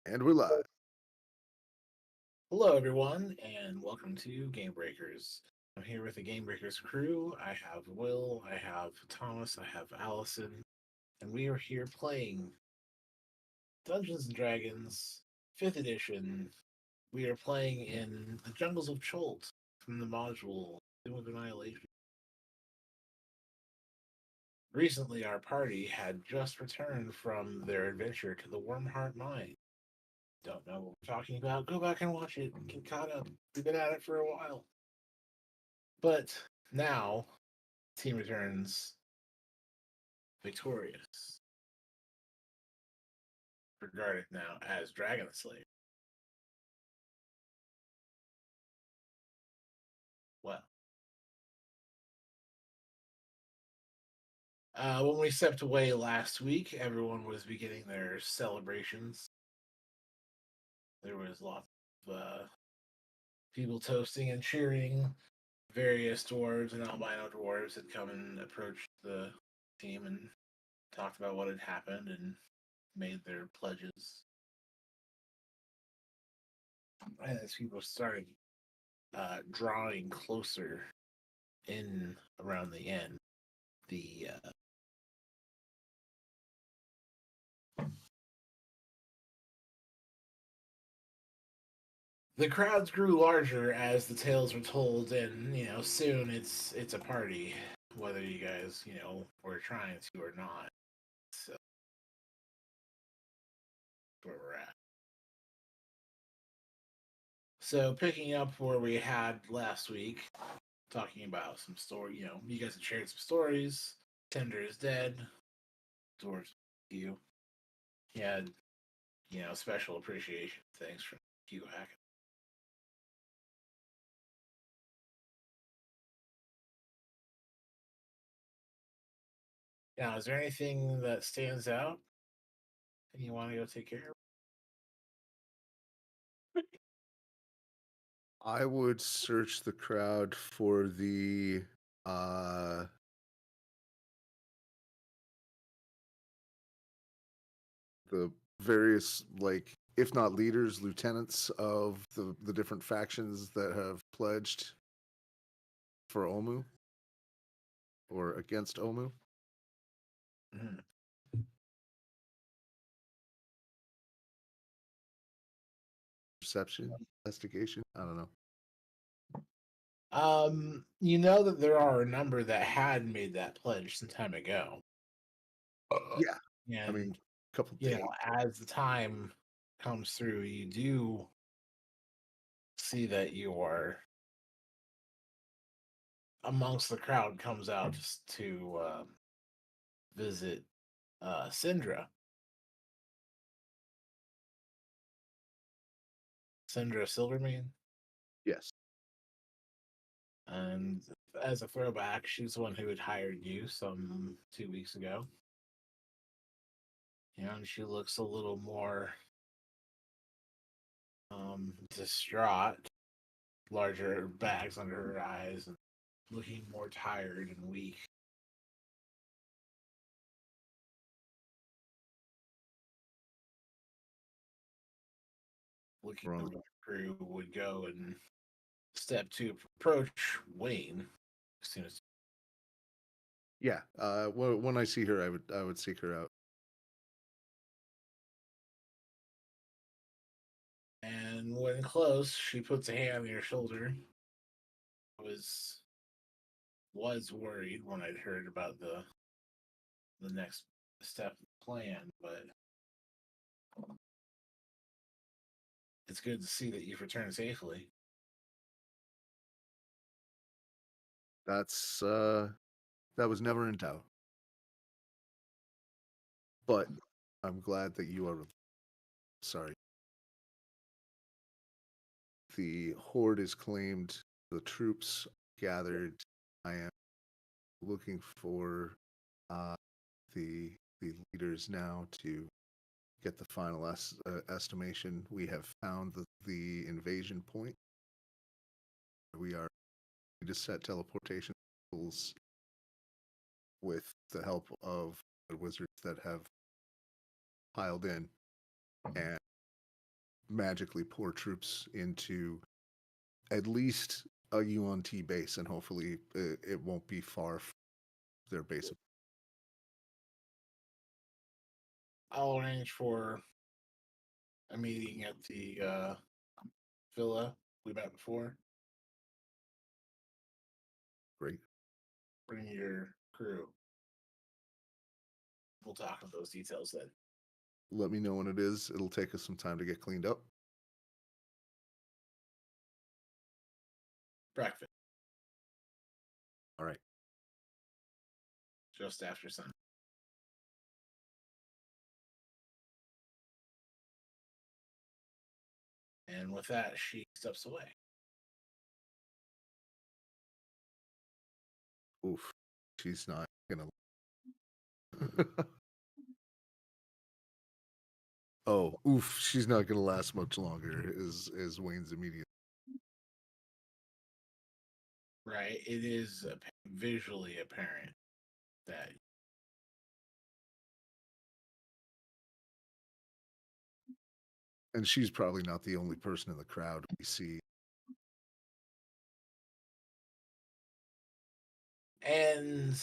And we're live. Hello, everyone, and welcome to Gamebreakers. I'm here with the Gamebreakers crew. I have Will, I have Thomas, I have Allison, and we are here playing Dungeons and Dragons 5th edition. We are playing in the Jungles of Cholt from the module Doom of Annihilation. Recently, our party had just returned from their adventure to the Wormheart Mine. Don't know what we're talking about? Go back and watch it and get caught up. We've been at it for a while. But now, team returns victorious, regarded now as Dragon Slayer. Well, when we stepped away last week, everyone was beginning their celebrations. There was lots of people toasting and cheering. Various dwarves and albino dwarves had come and approached the team and talked about what had happened and made their pledges. And as people started drawing closer in around the end, the the crowds grew larger as the tales were told, and soon it's a party, whether you guys were trying to or not. So where we're at. So picking up where we had last week, talking about some story. You guys had shared some stories. Tender is dead. Dwarves, you. He had special appreciation things from Hugh Hackett. Now, is there anything that stands out and you want to go take care of? I would search the crowd for uh the various, like, if not leaders, lieutenants of the different factions that have pledged for Omu or against Omu. Mhm. Perception, investigation. I don't know. You know that there are a number that had made that pledge some time ago. Yeah, I mean, And, a couple days. as the time comes through, you do see that you are amongst the crowd comes out just to visit Syndra. Syndra Silvermane. Yes. And as a throwback, she's the one who had hired you some 2 weeks ago. And she looks a little more distraught, larger bags under her eyes, and looking more tired and weak. Looking We're on over the the crew would go and step to approach Wayne as soon as. Yeah. When I see her, I would seek her out. And when close, she puts a hand on your shoulder. Was worried when I'd heard about the next step of the plan, but it's good to see that you've returned safely. That was never in doubt. But I'm glad that you are sorry. The horde is claimed, the troops gathered. I am looking for uh, the leaders now to get the final estimation. We have found the invasion point. We are to set teleportation tools with the help of the wizards that have piled in, and magically pour troops into at least a UNT base, and hopefully it won't be far from their base. I'll arrange for a meeting at the villa we met before. Great. Bring your crew. We'll talk about those details then. Let me know when it is. It'll take us some time to get cleaned up. Breakfast. All right. Just after sun. And with that, she steps away. Oof. She's not gonna. Oh, oof. She's not gonna last much longer. Is Wayne's immediate. Right. It is visually apparent that. And she's probably not the only person in the crowd we see. And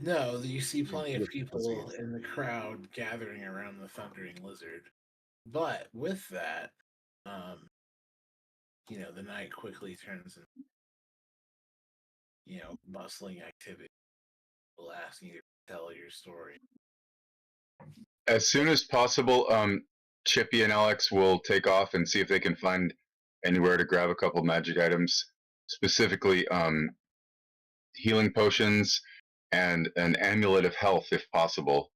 no, you see plenty of With people in the crowd gathering around the Thundering Lizard. But with that, the night quickly turns into, bustling activity. People asking you to tell your story. As soon as possible, Chippy and Alex will take off and see if they can find anywhere to grab a couple magic items, specifically healing potions and an amulet of health if possible.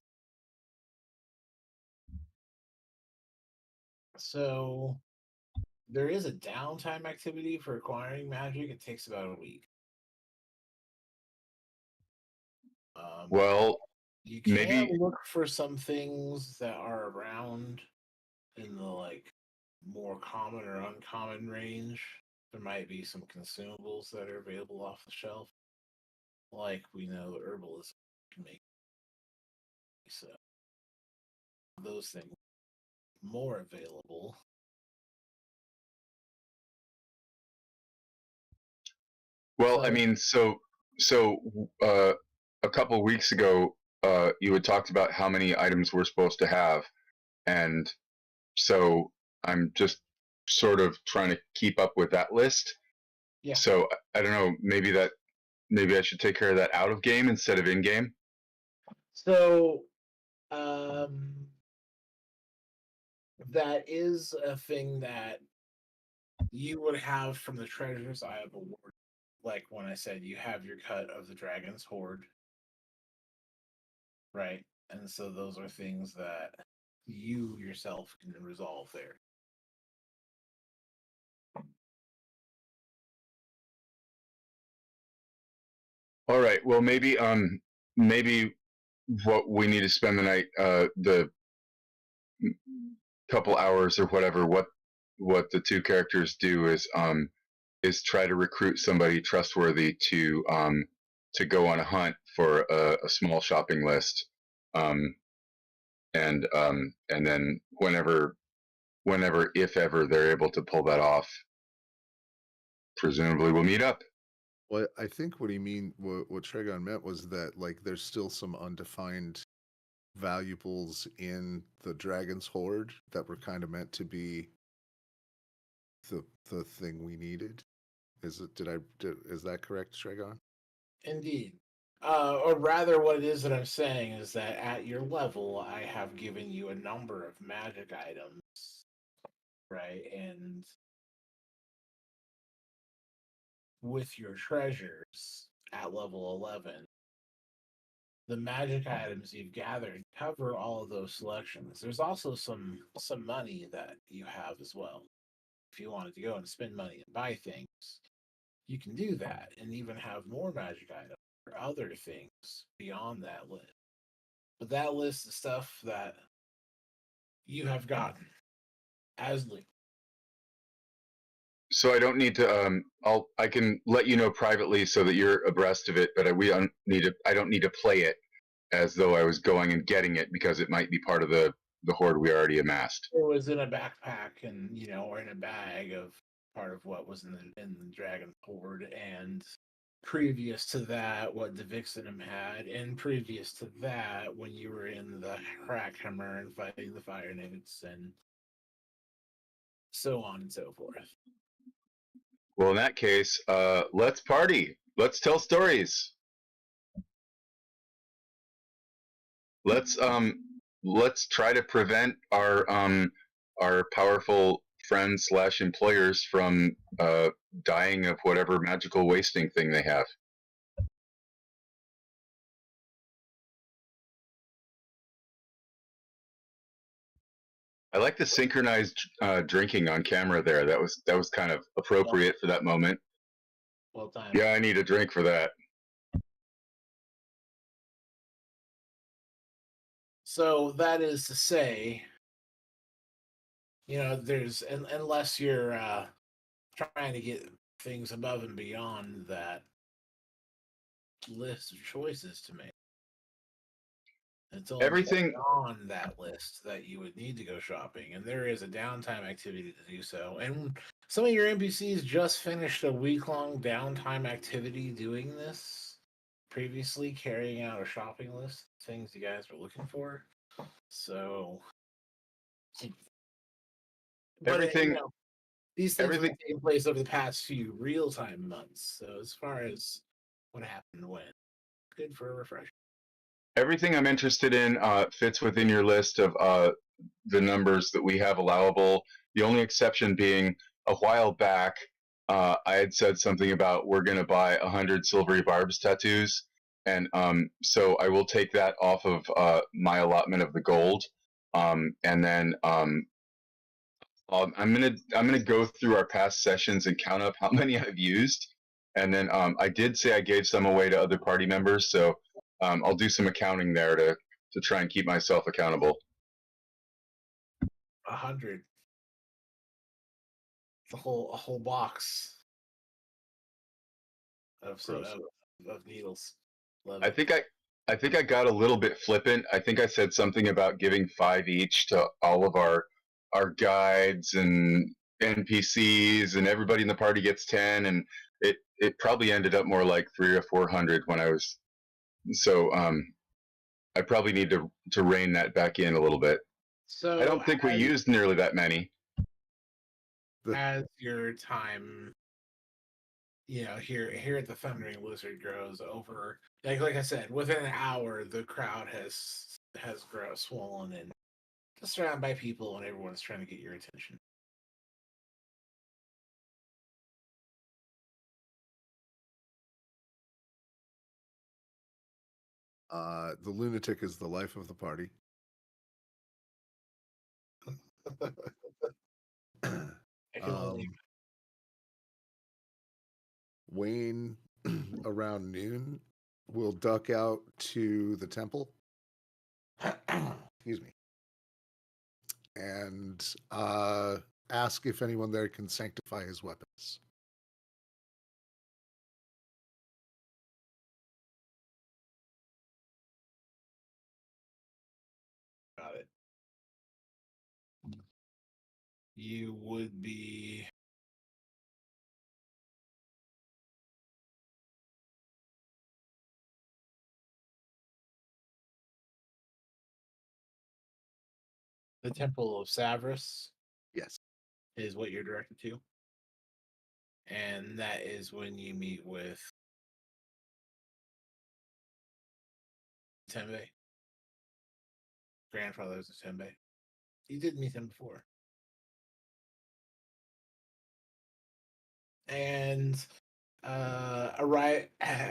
So there is a downtime activity for acquiring magic. It takes about a week. Well, you can maybe look for some things that are around in the more common or uncommon range. There might be some consumables that are available off the shelf. Like we know herbalism can make, so those things more available. Well, I mean, so a couple weeks ago, you had talked about how many items we're supposed to have, and so I'm just sort of trying to keep up with that list. Yeah. So I don't know, maybe I should take care of that out of game instead of in game. So, that is a thing that you would have from the Treasures Eye of Award. Like when I said you have your cut of the Dragon's Hoard, right? And so those are things that you yourself can resolve there. All right. Well, maybe what we need to spend the night, the couple hours or whatever, what the two characters do is try to recruit somebody trustworthy to go on a hunt for a small shopping list, and then whenever, if ever, they're able to pull that off, presumably we'll meet up. Well, I think what Tregon meant was that there's still some undefined valuables in the Dragon's Hoard that were kind of meant to be the thing we needed. Is that correct, Tregon? Indeed. Or rather, what it is that I'm saying is that at your level, I have given you a number of magic items, right? And with your treasures at level 11, the magic items you've gathered cover all of those selections. There's also some money that you have as well. If you wanted to go and spend money and buy things, you can do that and even have more magic items or other things beyond that list. But that list of stuff that you have gotten as legal. So I don't need to. I can let you know privately so that you're abreast of it. But I don't need to play it as though I was going and getting it, because it might be part of the the hoard we already amassed? It was in a backpack, and or in a bag of part of what was in the dragon hoard, and previous to that, what Devixenum had, and previous to that, when you were in the Crackhammer and fighting the Fire Nymphs, and so on and so forth. Well, in that case, let's party. Let's tell stories. Let's try to prevent our powerful friends / employers from dying of whatever magical wasting thing they have. I like the synchronized drinking on camera there. That was kind of appropriate for that moment. Well done. Yeah, I need a drink for that. So that is to say, there's unless you're trying to get things above and beyond that list of choices to make. It's only Everything on that list that you would need to go shopping, and there is a downtime activity to do so. And some of your NPCs just finished a week-long downtime activity doing this previously, carrying out a shopping list of things you guys were looking for. So, but everything these things have everything been taking place over the past few real-time months. So as far as what happened when, good for a refresher. everything I'm interested in fits within your list of the numbers that we have allowable. The only exception being a while back, I had said something about we're going to buy 100 silvery barbs tattoos, and so I will take that off of my allotment of the gold, and then I'm gonna go through our past sessions and count up how many I've used, and then I did say I gave some away to other party members, so I'll do some accounting there to try and keep myself accountable. 100. A whole box of needles. Love I it. think I got a little bit flippant. I think I said something about giving 5 each to all of our guides and NPCs, and everybody in the party gets 10, and it probably ended up more like 300 or 400 when I was. So I probably need to rein that back in a little bit. So I don't think we used nearly that many. As your time, here at the Thundering Lizard grows over, like I said, within an hour, the crowd has grown swollen and just surrounded by people, and everyone's trying to get your attention. The lunatic is the life of the party. I can only Wayne, around noon, will duck out to the temple. Excuse me. And ask if anyone there can sanctify his weapons. got it. You would be the Temple of Savras. Yes. Is what you're directed to, and that is when you meet with Tembe. Grandfather is Tembe. You did meet him before. And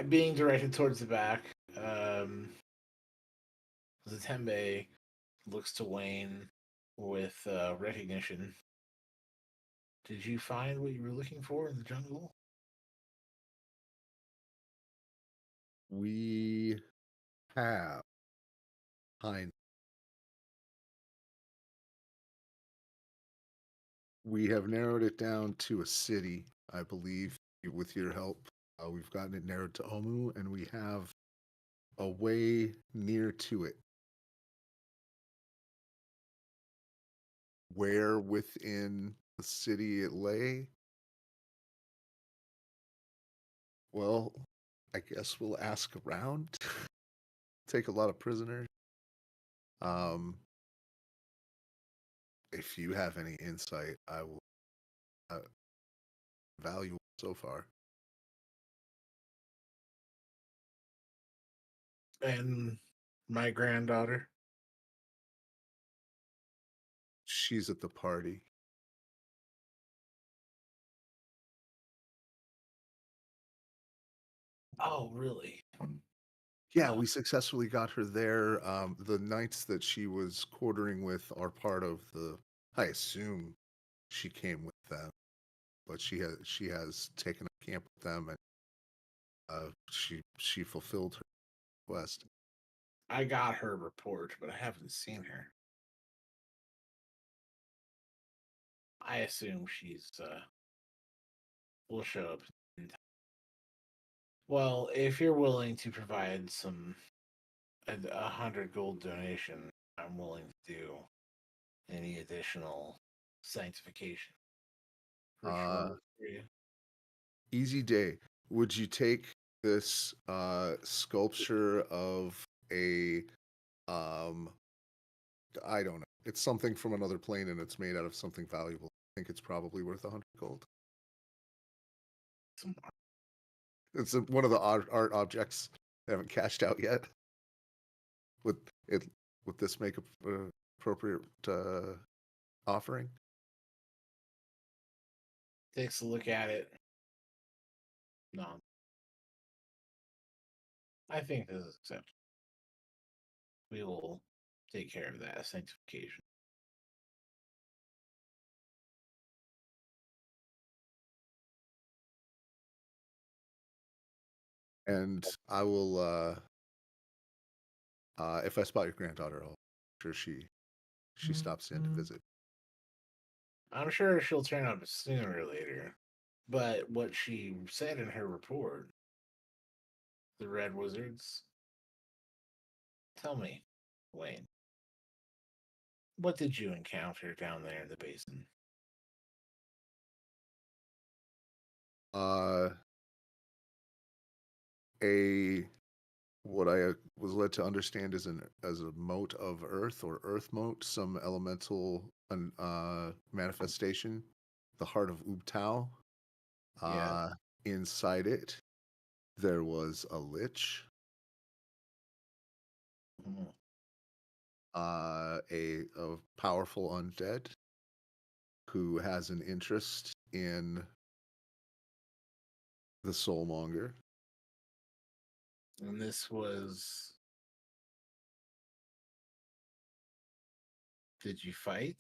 being directed towards the back, Zatembe looks to Wayne with recognition. Did you find what you were looking for in the jungle? We have Pine. We have narrowed it down to a city, I believe, with your help. We've gotten it narrowed to Omu, and we have a way near to it. where within the city it lay. Well, I guess we'll ask around. Take a lot of prisoners. If you have any insight, I will value so far. And my granddaughter. She's at the party. Oh, really? Yeah, we successfully got her there. The knights that she was quartering with are part of the. I assume she came with them, but she has taken up camp with them, and she fulfilled her request. I got her report, but I haven't seen her. I assume she's will show up in time. Well, if you're willing to provide a 100 gold donation, I'm willing to do any additional sanctification for sure. For you. Easy day. Would you take this sculpture of a um I don't know. It's something from another plane and it's made out of something valuable. I think it's probably worth 100 gold. Some It's one of the art objects they haven't cashed out yet. Would it would this make a appropriate offering? takes a look at it. No, I think this is acceptable. We will take care of that sanctification. And I will if I spot your granddaughter, I'll sure she stops in to visit. I'm sure she'll turn up sooner or later. But what she said in her report, the Red Wizards, tell me, Wayne, what did you encounter down there in the basin? A what I was led to understand is as a mote of earth or earth mote, some elemental manifestation, the heart of Ubtao. Yeah. Inside it, there was a lich, Mhm. a powerful undead who has an interest in the soulmonger. And this was. Did you fight?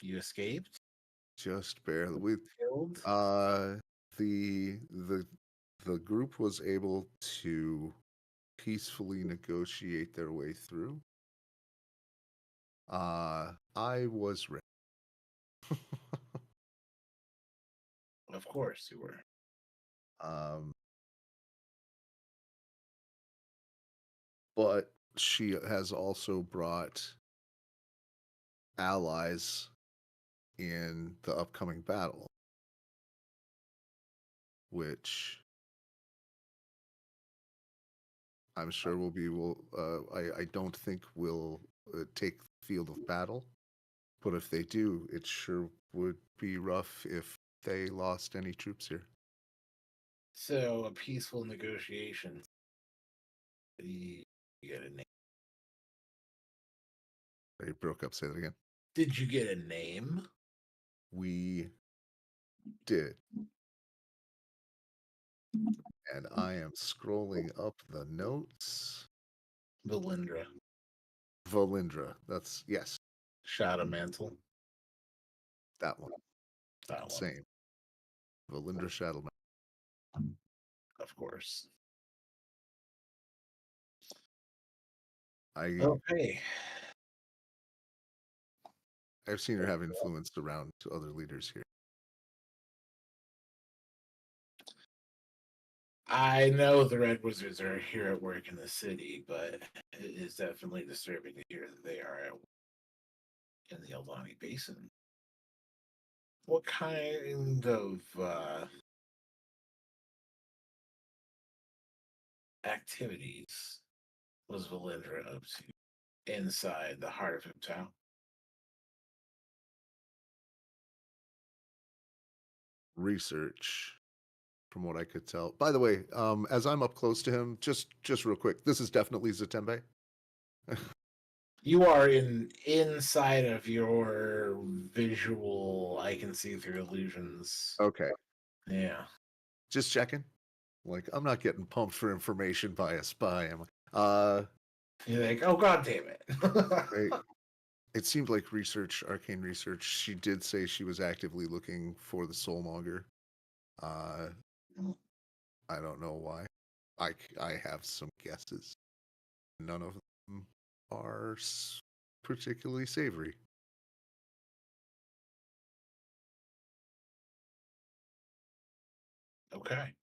You escaped? Just barely. We Killed? the the group was able to peacefully negotiate their way through. I was ready. Of course you were. Um, but she has also brought allies in the upcoming battle, which I'm sure I don't think will take the field of battle, but if they do, it sure would be rough if they lost any troops here. So a peaceful negotiation. You get a name. They broke up. Say that again. Did you get a name? We did. And I am scrolling up the notes. Valindra. Valindra. That's yes, Shadow Mantle. that one. That one. Same. Valindra Shadowman. Of course. I've Okay. seen her have influence around to other leaders here. I know the Red Wizards are here at work in the city, but it is definitely disturbing to hear that they are in the Aldani Basin. What kind of activities was Valindra up to inside the heart of town? Research, from what I could tell. By the way, as I'm up close to him, just real quick, this is definitely Zatembe. You are inside of your visual. I can see through illusions. Okay, Yeah. just checking. Like, I'm not getting pumped for information by a spy. I'm You're like, oh god damn it. it seemed like arcane research. She did say she was actively looking for the soulmonger. I don't know why. I have some guesses. None of them are particularly savory. Okay.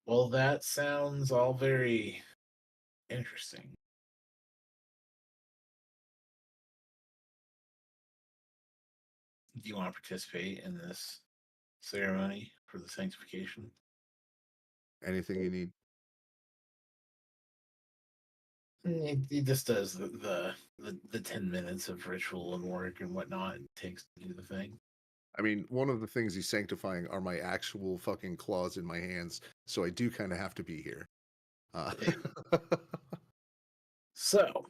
Well, that sounds all very interesting. Do you want to participate in this ceremony for the sanctification? Anything you need? He just does the 10 minutes of ritual and work and whatnot it takes to do the thing. I mean, one of the things he's sanctifying are my actual fucking claws in my hands, so I do kind of have to be here. So,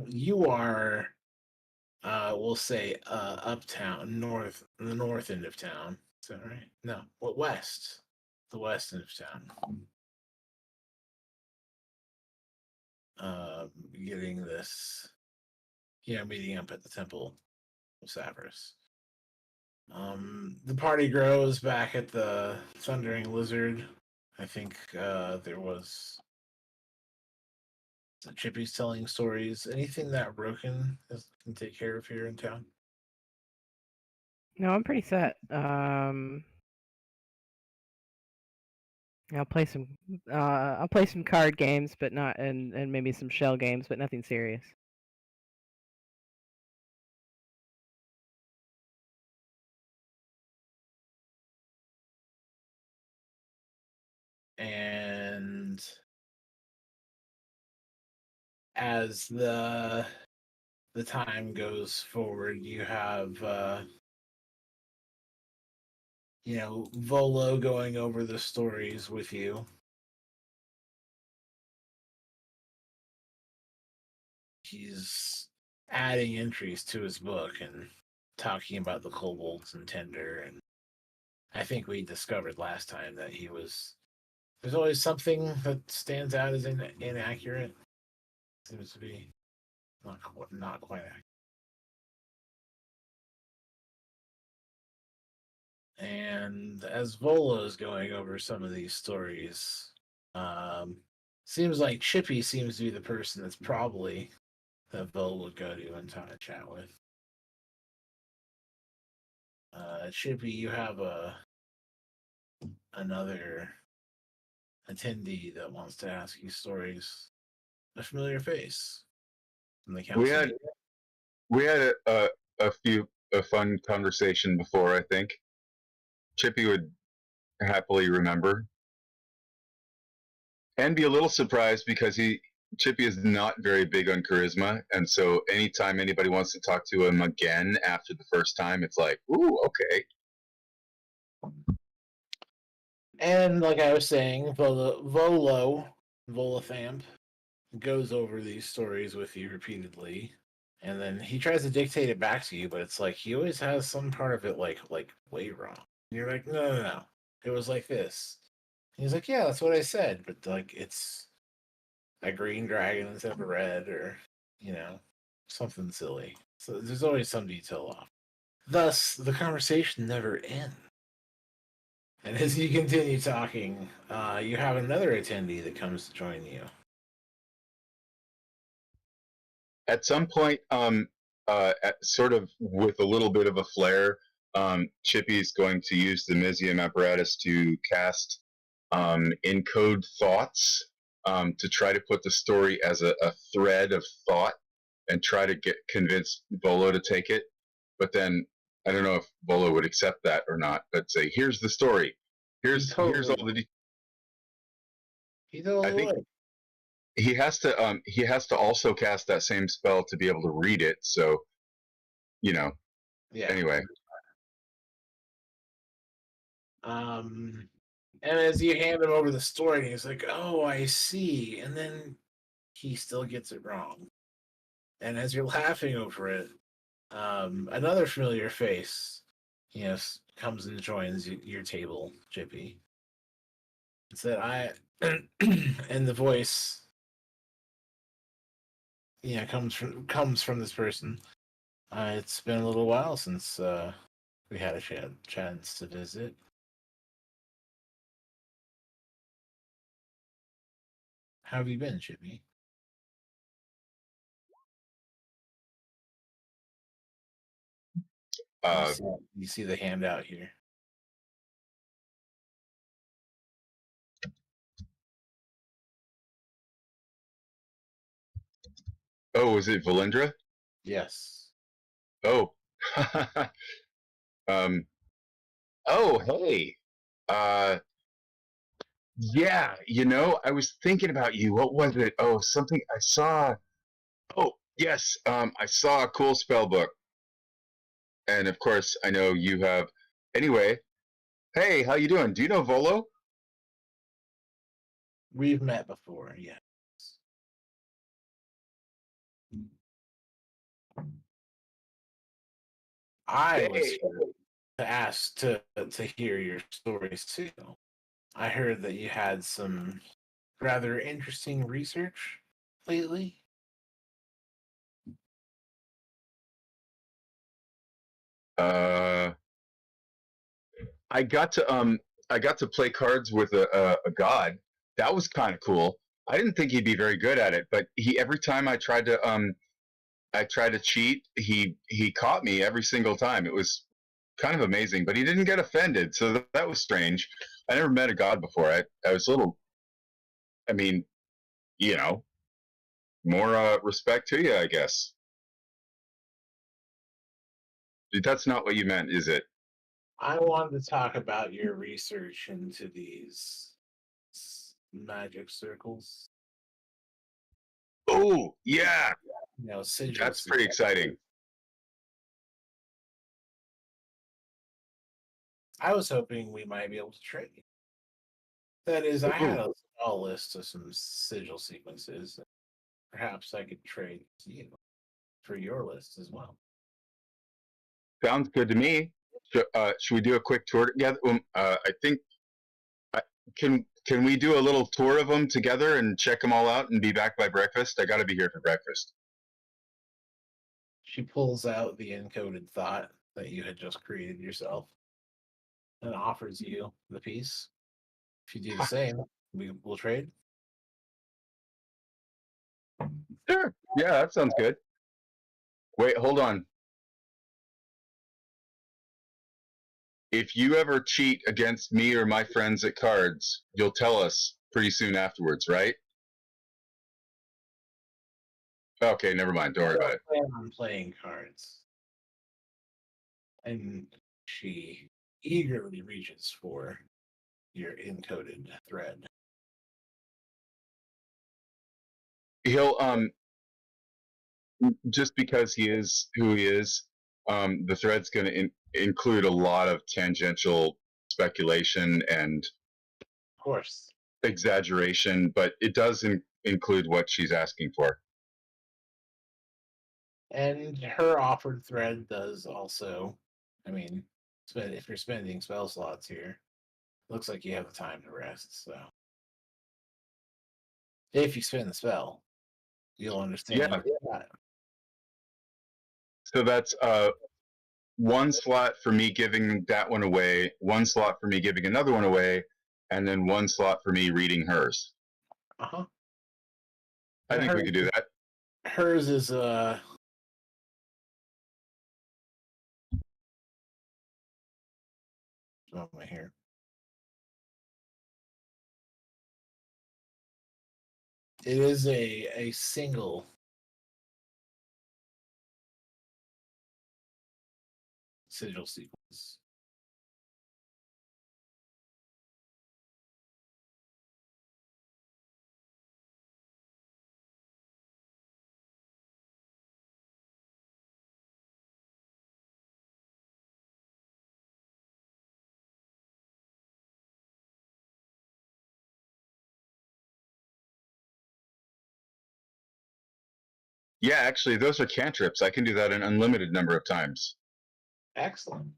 you are, we'll say, uptown, the north end of town. Is that right? No, west, the west end of town. Getting this, meeting up at the Temple of Savras. The party grows back at the Thundering Lizard. I think there was Chippy's telling stories. Anything that Broken can take care of here in town? No, I'm pretty set. I'll play some card games, but not and maybe some shell games, but nothing serious. And as the time goes forward, you have Volo going over the stories with you. He's adding entries to his book and talking about the kobolds and Tender, and I think we discovered last time that there's always something that stands out as inaccurate. Seems to be not quite accurate. And as Volo is going over some of these stories, seems like Chippy seems to be the person that's probably that Volo would go to and try to chat with. Chippy, you have another attendee that wants to ask you stories. A familiar face from the council. We had a fun conversation before. I think Chippy would happily remember, and be a little surprised because Chippy is not very big on charisma, and so anytime anybody wants to talk to him again after the first time, it's like, ooh, okay. And like I was saying, Volathamp goes over these stories with you repeatedly, and then he tries to dictate it back to you, but it's like he always has some part of it like way wrong. And you're like, no, it was like this. And he's like, yeah, that's what I said, but like it's a green dragon instead of a red, or something silly. So there's always some detail off. Thus, the conversation never ends. And as you continue talking, you have another attendee that comes to join you. At some point, sort of with a little bit of a flair, Chippy's going to use the Mizium apparatus to cast encode thoughts to try to put the story as a thread of thought and try to convince Volo to take it. But then I don't know if Volo would accept that or not. But say, here's the story. Here's all the. He totally I think would. he has to also cast that same spell to be able to read it. So, Yeah. Anyway. And as you hand him over the story, he's like, "Oh, I see," and then he still gets it wrong. And as you're laughing over it, another familiar face, comes and joins your table, Chippy. It said, and the voice, comes from this person. It's been a little while since we had a chance to visit. How have you been, Chippy? You see the handout here. Oh, was it Valindra? Yes. Oh. Oh, hey. Yeah, I was thinking about you. What was it? Oh, something I saw. Oh, yes. I saw a cool spell book. And of course, I know you have. Anyway, hey, how you doing? Do you know Volo? We've met before, yes. I was Hey. here to ask to hear your stories too. I heard that you had some rather interesting research lately. I got to play cards with a god. That was kind of cool. I didn't think he'd be very good at it, but every time I tried to cheat, he caught me every single time. It was kind of amazing, but he didn't get offended, so that was strange. I never met a god before. I was a little. I mean, more respect to you, I guess. That's not what you meant, is it? I wanted to talk about your research into these magic circles. Oh, yeah. Sigil. That's pretty exciting. I was hoping we might be able to trade. That is, I had a small list of some sigil sequences. Perhaps I could trade to you for your list as well. Sounds good to me. Should we do a quick tour together? I think can we do a little tour of them together and check them all out and be back by breakfast? I got to be here for breakfast. She pulls out the encoded thought that you had just created yourself and offers you the piece. If you do the same, we'll trade. Sure. Yeah, that sounds good. Wait, hold on. If you ever cheat against me or my friends at cards, you'll tell us pretty soon afterwards, right? Okay, never mind. Don't worry about it. I'm playing cards. And she eagerly reaches for your encoded thread. He'll just because he is who he is, the thread's going to include a lot of tangential speculation and, of course, exaggeration, but it does include what she's asking for. And her offered thread does also. I mean, if you're spending spell slots here, looks like you have the time to rest. So, if you spend the spell, you'll understand what you got. So that's one slot for me giving that one away, one slot for me giving another one away, and then one slot for me reading hers. Uh-huh. I think we could do that. Hers is moment here. It is a single sigil sequence. Yeah, actually, those are cantrips. I can do that an unlimited number of times. Excellent.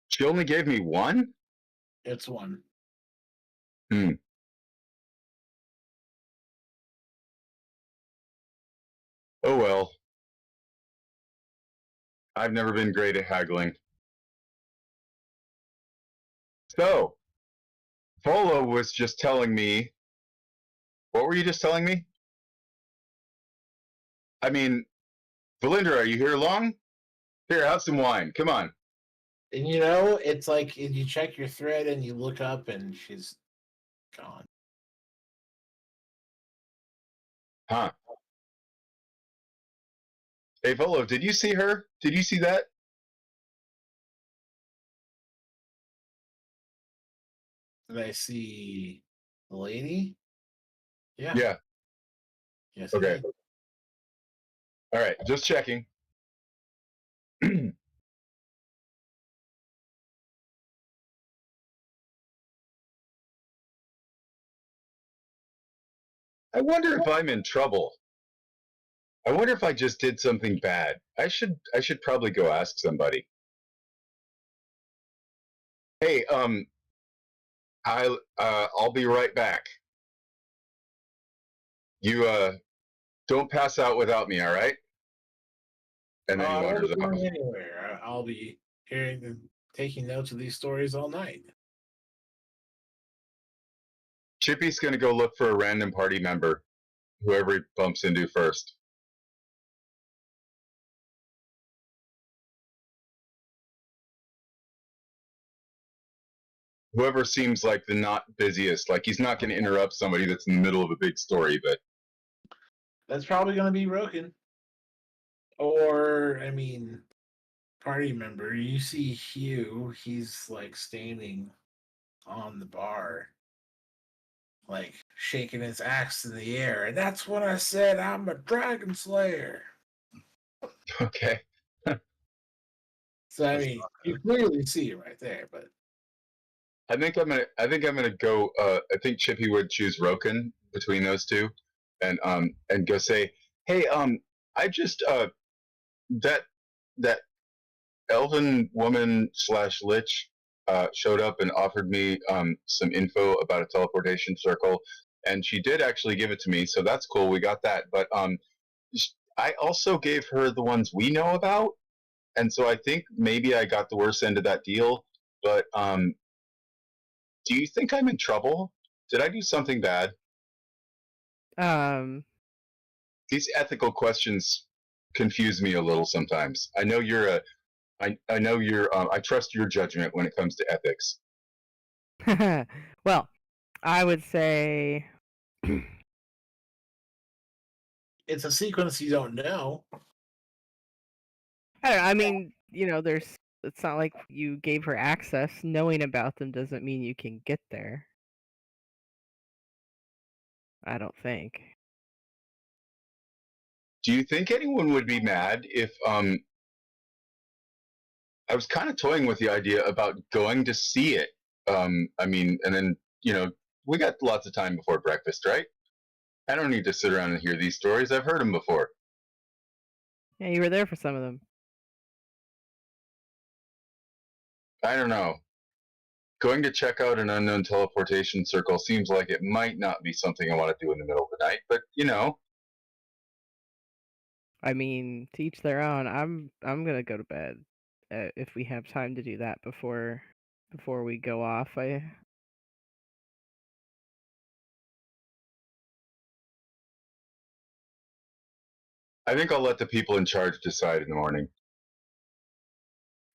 She only gave me one? It's one. Hmm. Oh well. I've never been great at haggling. So, Polo was just telling me. What were you just telling me? I mean, Valindra, are you here long? Here, have some wine. Come on. And you know, it's like you check your thread and you look up and she's gone. Huh. Hey, Volo, did you see her? Did you see that? Did I see the lady? Yeah. Yeah. Yes, I Okay. did. All right. Just checking. I wonder if I'm in trouble. I wonder if I just did something bad. I should probably go ask somebody. Hey, I'll be right back. You don't pass out without me, all right? And then he I won't wanders be off. going anywhere. I'll be hearing and taking notes of these stories all night. Chippy's gonna go look for a random party member, whoever he bumps into first. Whoever seems like the not busiest. Like he's not gonna interrupt somebody that's in the middle of a big story, but That's probably going to be Roken. Or, I mean, party member. You see Hugh, he's like standing on the bar, like shaking his axe in the air. And that's when I said I'm a dragon slayer. okay. So, I mean, you clearly see it right there, but I think I'm gonna go. I think Chippy would choose Roken between those two, and go say, hey, I just that that elven woman slash lich showed up and offered me some info about a teleportation circle, and she did actually give it to me, so that's cool. We got that, but I also gave her the ones we know about, and so I think maybe I got the worst end of that deal. But do you think I'm in trouble? Did I do something bad? These ethical questions confuse me a little sometimes. I know you're a I know you're. I trust your judgment when it comes to ethics. Well, I would say it's a sequence you don't know. I don't know. I mean, there's. It's not like you gave her access. Knowing about them doesn't mean you can get there. I don't think. Do you think anyone would be mad if I was kind of toying with the idea about going to see it. I mean, and then we got lots of time before breakfast, right? I don't need to sit around and hear these stories. I've heard them before. Yeah, you were there for some of them. I don't know. Going to check out an unknown teleportation circle seems like it might not be something I want to do in the middle of the night, but I mean, to each their own. I'm gonna go to bed if we have time to do that before we go off. I think I'll let the people in charge decide in the morning.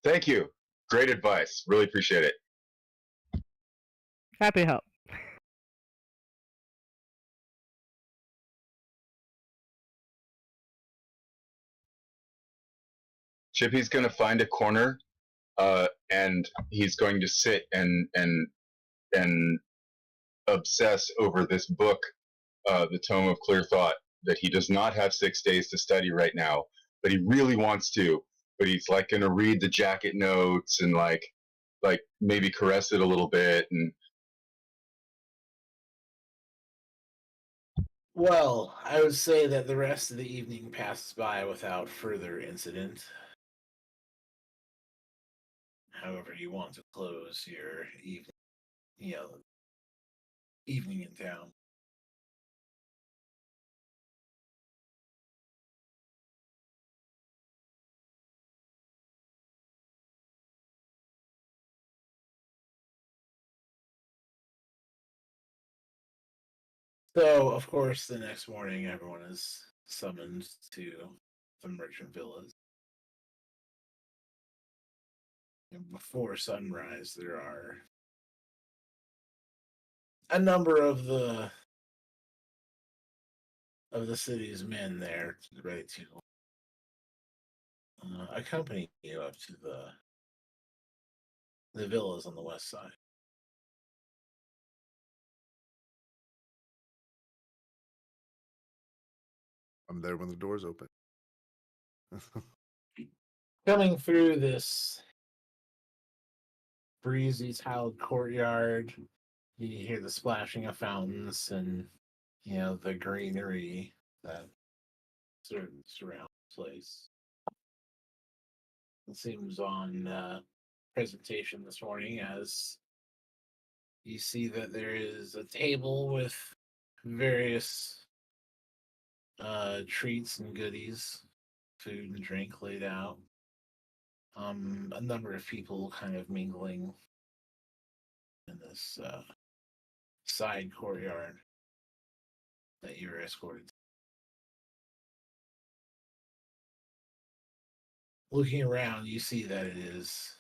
Thank you. Great advice. Really appreciate it. Happy to help. Chippy's gonna find a corner, and he's going to sit and obsess over this book, the Tome of Clear Thought, that he does not have 6 days to study right now, but he really wants to. But he's like gonna read the jacket notes and like maybe caress it a little bit. And Well, I would say that the rest of the evening passes by without further incident. However, you want to close your evening in town. So, of course, the next morning, everyone is summoned to the merchant villas. And before sunrise, there are a number of the city's men there ready to accompany you up to the villas on the west side. I'm there when the doors open. Coming through this breezy tiled courtyard, you hear the splashing of fountains and the greenery that sort of surrounds the place. It seems on presentation this morning as you see that there is a table with various treats and goodies, food and drink laid out. A number of people kind of mingling in this side courtyard that you were escorted to. Looking around, you see that it is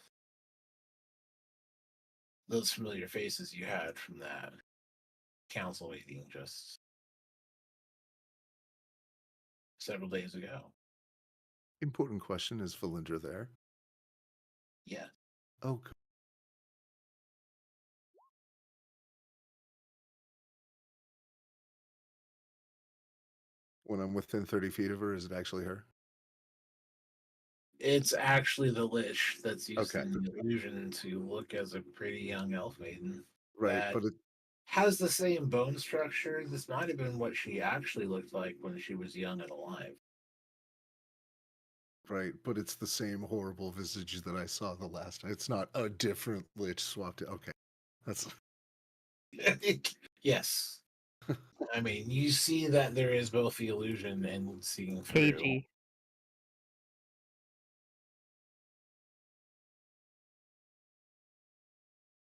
those familiar faces you had from that council meeting just several days ago. Important question: is Valindra there? Yeah. Oh, when I'm within 30 feet of her, is it actually her? It's actually the Lich that's Okay. using the illusion to look as a pretty young elf maiden. Right, That but it, has the same bone structure. This might have been what she actually looked like when she was young and alive. right, but it's the same horrible visage that I saw the last time. It's not a different lich swapped. Okay, that's Yes. I mean, you see that there is both the illusion and seeing through. KG.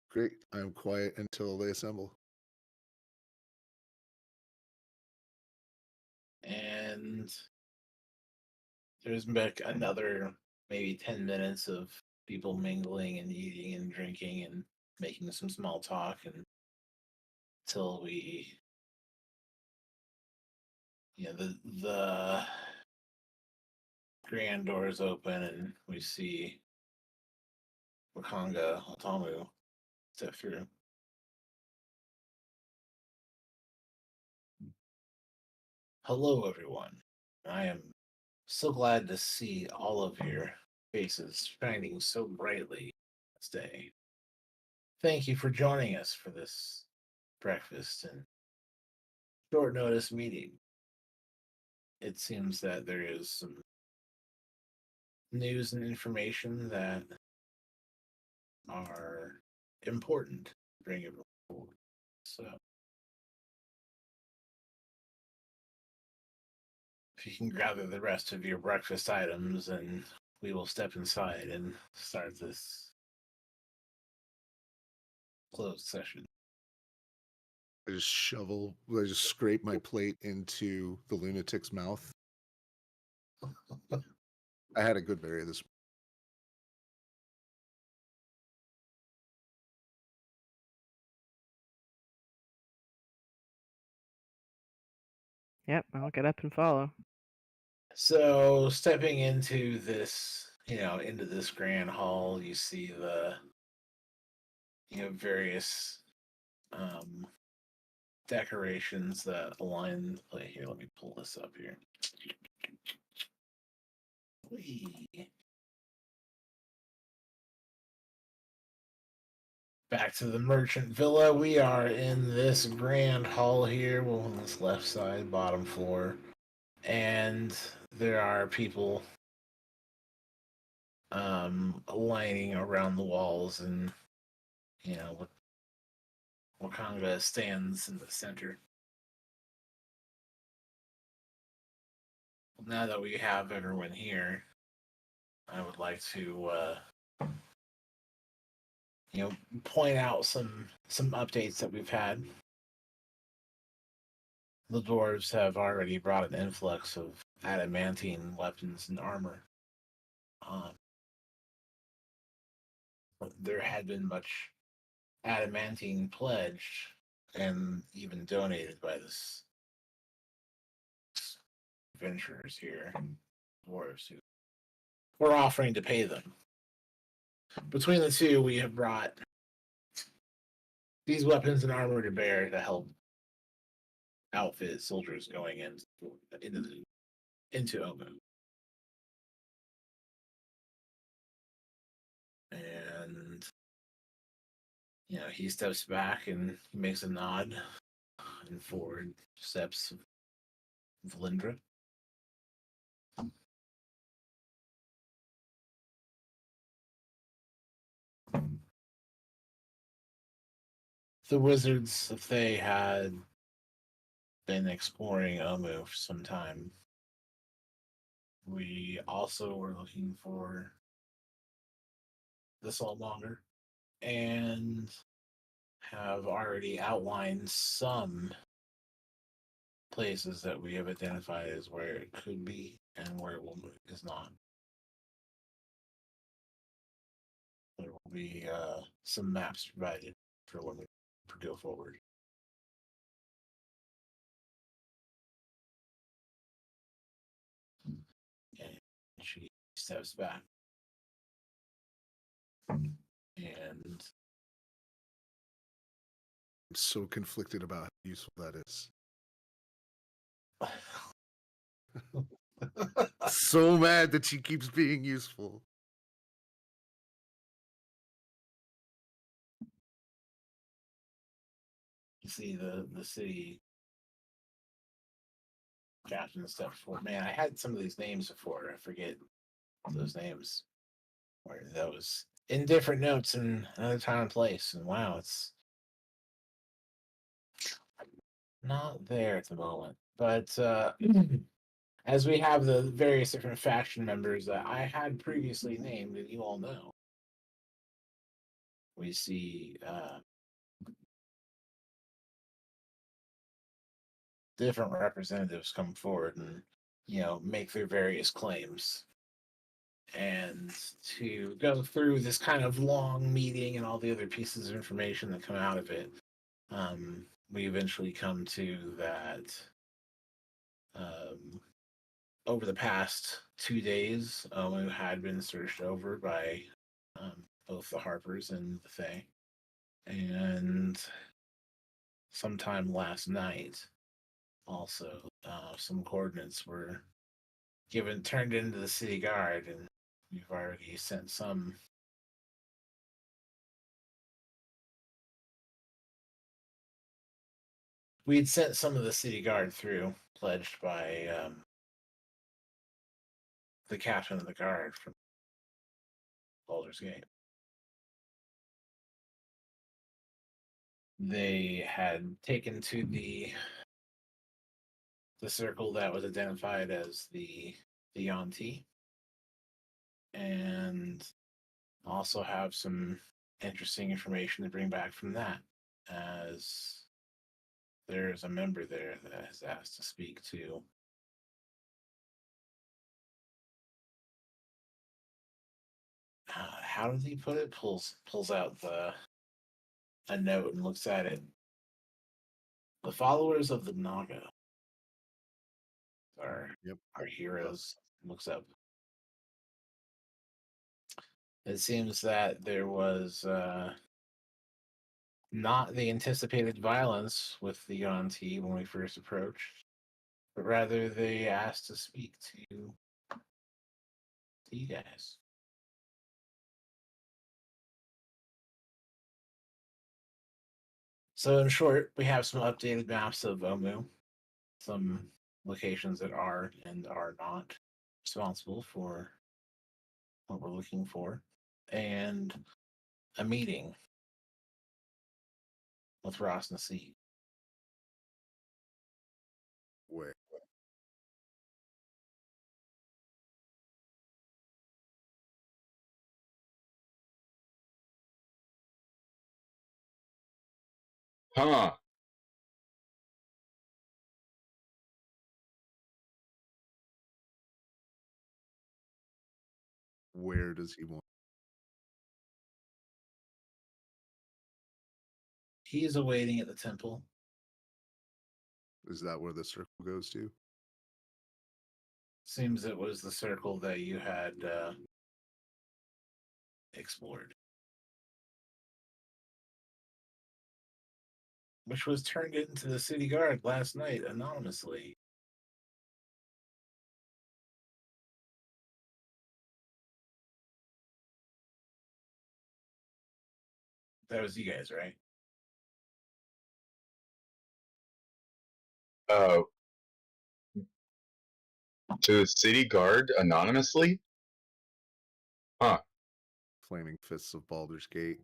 great. I'm quiet until they assemble. And there's back another maybe 10 minutes of people mingling and eating and drinking and making some small talk and until we the grand doors open and we see Wakanga Otamu step through. Hello, everyone. I am so glad to see all of your faces shining so brightly this day. Thank you for joining us for this breakfast and short notice meeting. It seems that there is some news and information that are important to bring everyone forward. So, if you can gather the rest of your breakfast items, and we will step inside and start this closed session. I just scrape my plate into the lunatic's mouth. I had a good berry this. Yep, I'll get up and follow. So, stepping into this into this grand hall, you see the various decorations that align the play. Here, let me pull this up here. Whee. Back to the merchant villa. We are in this grand hall here, well, on this left side, bottom floor, and there are people lining around the walls, and Wakanga stands in the center. Now that we have everyone here, I would like to point out some updates that we've had. The dwarves have already brought an influx of adamantine weapons and armor. There had been much adamantine pledged and even donated by this adventurers here, dwarves, who were offering to pay them. Between the two, we have brought these weapons and armor to bear to help outfit soldiers going into Omu. And he steps back and makes a nod and forward steps Valindra. The wizards, if they had been exploring Omu for some time, we also were looking for the Saltmonger and have already outlined some places that we have identified as where it could be and where it is not. There will be some maps provided for when we go forward. And she steps back. And I'm so conflicted about how useful that is. So mad that she keeps being useful. You see the city captain steps forward. Man, I had some of these names before. I forget those names. Where that was in different notes in another time and place. And wow, it's not there at the moment. But as we have the various different faction members that I had previously named, and you all know, we see different representatives come forward and make their various claims. And to go through this kind of long meeting and all the other pieces of information that come out of it, we eventually come to that over the past 2 days, Omu had been searched over by both the Harpers and the Fae. And sometime last night, also, some coordinates were turned into the city guard, and we've already sent some. We had sent some of the city guard through, pledged by the captain of the guard from Baldur's Gate. They had taken to the circle that was identified as the Yonti, and also have some interesting information to bring back from that, as there's a member there that has asked to speak to how did he put it? Pulls out a note and looks at it. The followers of the Naga are Yep. our heroes. Looks up. It seems that there was not the anticipated violence with the Yuan-Ti when we first approached, but rather they asked to speak to you guys. So in short, we have some updated maps of Omu, some locations that are and are not responsible for what we're looking for, and a meeting with Ross Nassim. Wait, Huh. where does he want? He is awaiting at the temple. Is that where the circle goes to? Seems it was the circle that you had explored, which was turned into the city guard last night anonymously. That was you guys, right? Uh, to the city guard anonymously? Huh. Flaming Fists of Baldur's Gate.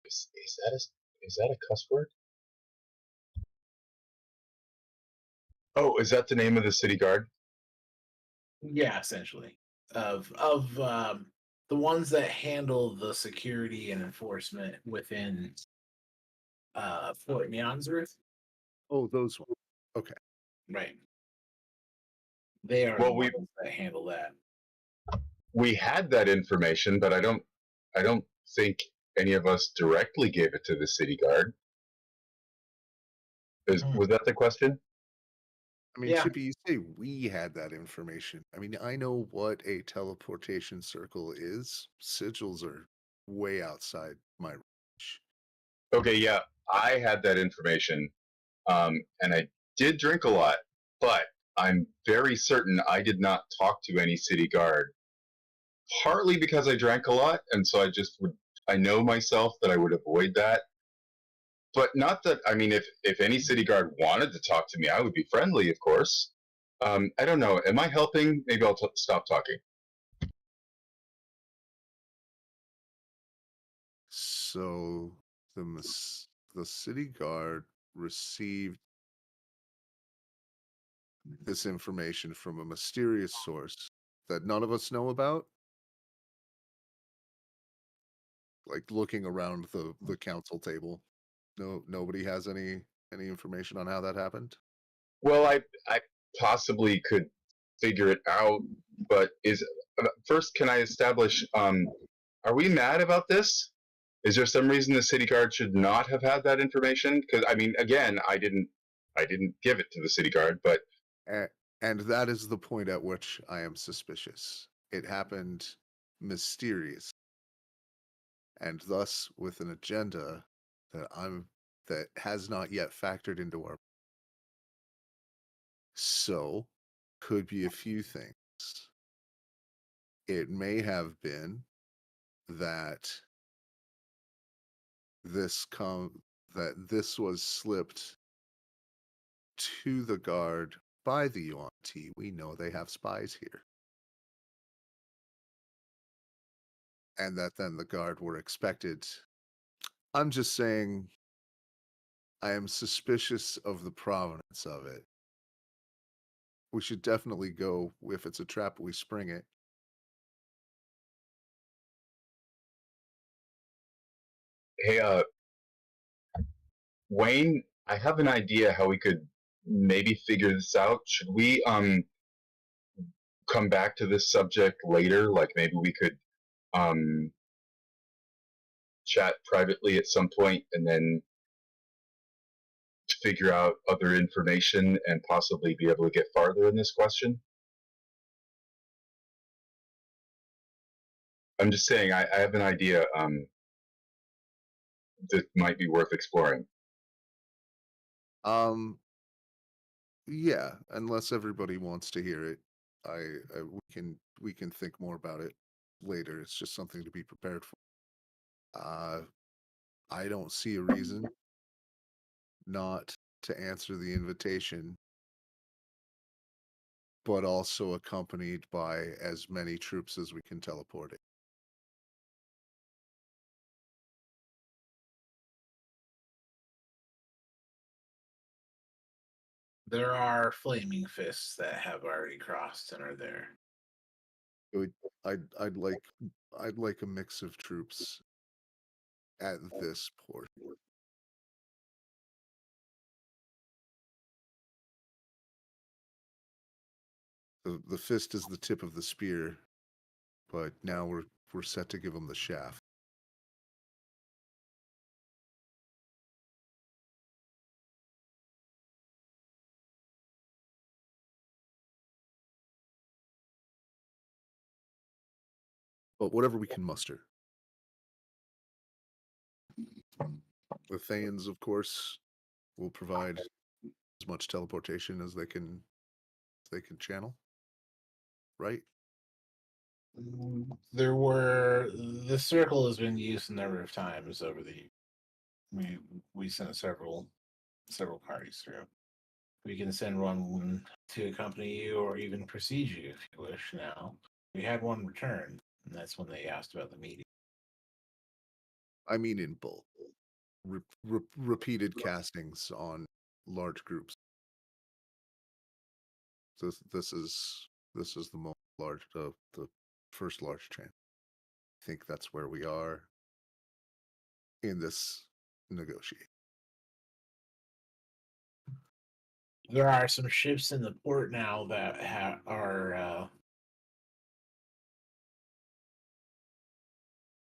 Is that a cuss word? Oh, is that the name of the city guard? Yeah, essentially. Of the ones that handle the security and enforcement within Fort Nyanzareth. Oh, those ones. Okay. Right. They are the Well, ones that handle that. we had that information, but I don't think any of us directly gave it to the city guard. Was that the question? I mean, Yeah. Chippy, you say we had that information. I mean, I know what a teleportation circle is. Sigils are way outside my reach. Okay, yeah, I had that information, and I did drink a lot, but I'm very certain I did not talk to any city guard. Partly because I drank a lot, and so I know myself that I would avoid that. But not that, I mean, if any city guard wanted to talk to me, I would be friendly, of course. I don't know. Am I helping? Maybe I'll stop talking. So the city guard received this information from a mysterious source that none of us know about. Like looking around the council table, nobody has any information on how that happened. Well, I possibly could figure it out, but first, can I establish? Are we mad about this? Is there some reason the city guard should not have had that information? Because I mean, again, I didn't give it to the city guard, but And that is the point at which I am suspicious. It happened mysterious, and thus with an agenda that has not yet factored into our. So, could be a few things. It may have been that this was slipped to the guard by the Yuan-Ti. We know they have spies here. And that then the guard were expected. I'm just saying I am suspicious of the provenance of it. We should definitely go, if it's a trap, we spring it. hey, Wayne, I have an idea how we could maybe figure this out. Should we come back to this subject later? Like maybe we could um chat privately at some point and then figure out other information and possibly be able to get farther in this question? I'm just saying I have an idea that might be worth exploring. Yeah, unless everybody wants to hear it, we can think more about it later. It's just something to be prepared for. I don't see a reason not to answer the invitation, but also accompanied by as many troops as we can teleport it. There are flaming fists that have already crossed and are there. It would, I'd like a mix of troops at this port. The fist is the tip of the spear, but now we're set to give them the shaft. But whatever we can muster. The Thayans, of course, will provide as much teleportation as they can channel. Right? The circle has been used a number of times over the we sent several parties through. We can send one to accompany you or even precede you if you wish now. We had one return, and that's when they asked about the meeting. I mean in bulk. Repeated castings on large groups. This is the most large the first large chance. I think that's where we are in this negotiation. There are some ships in the port now that are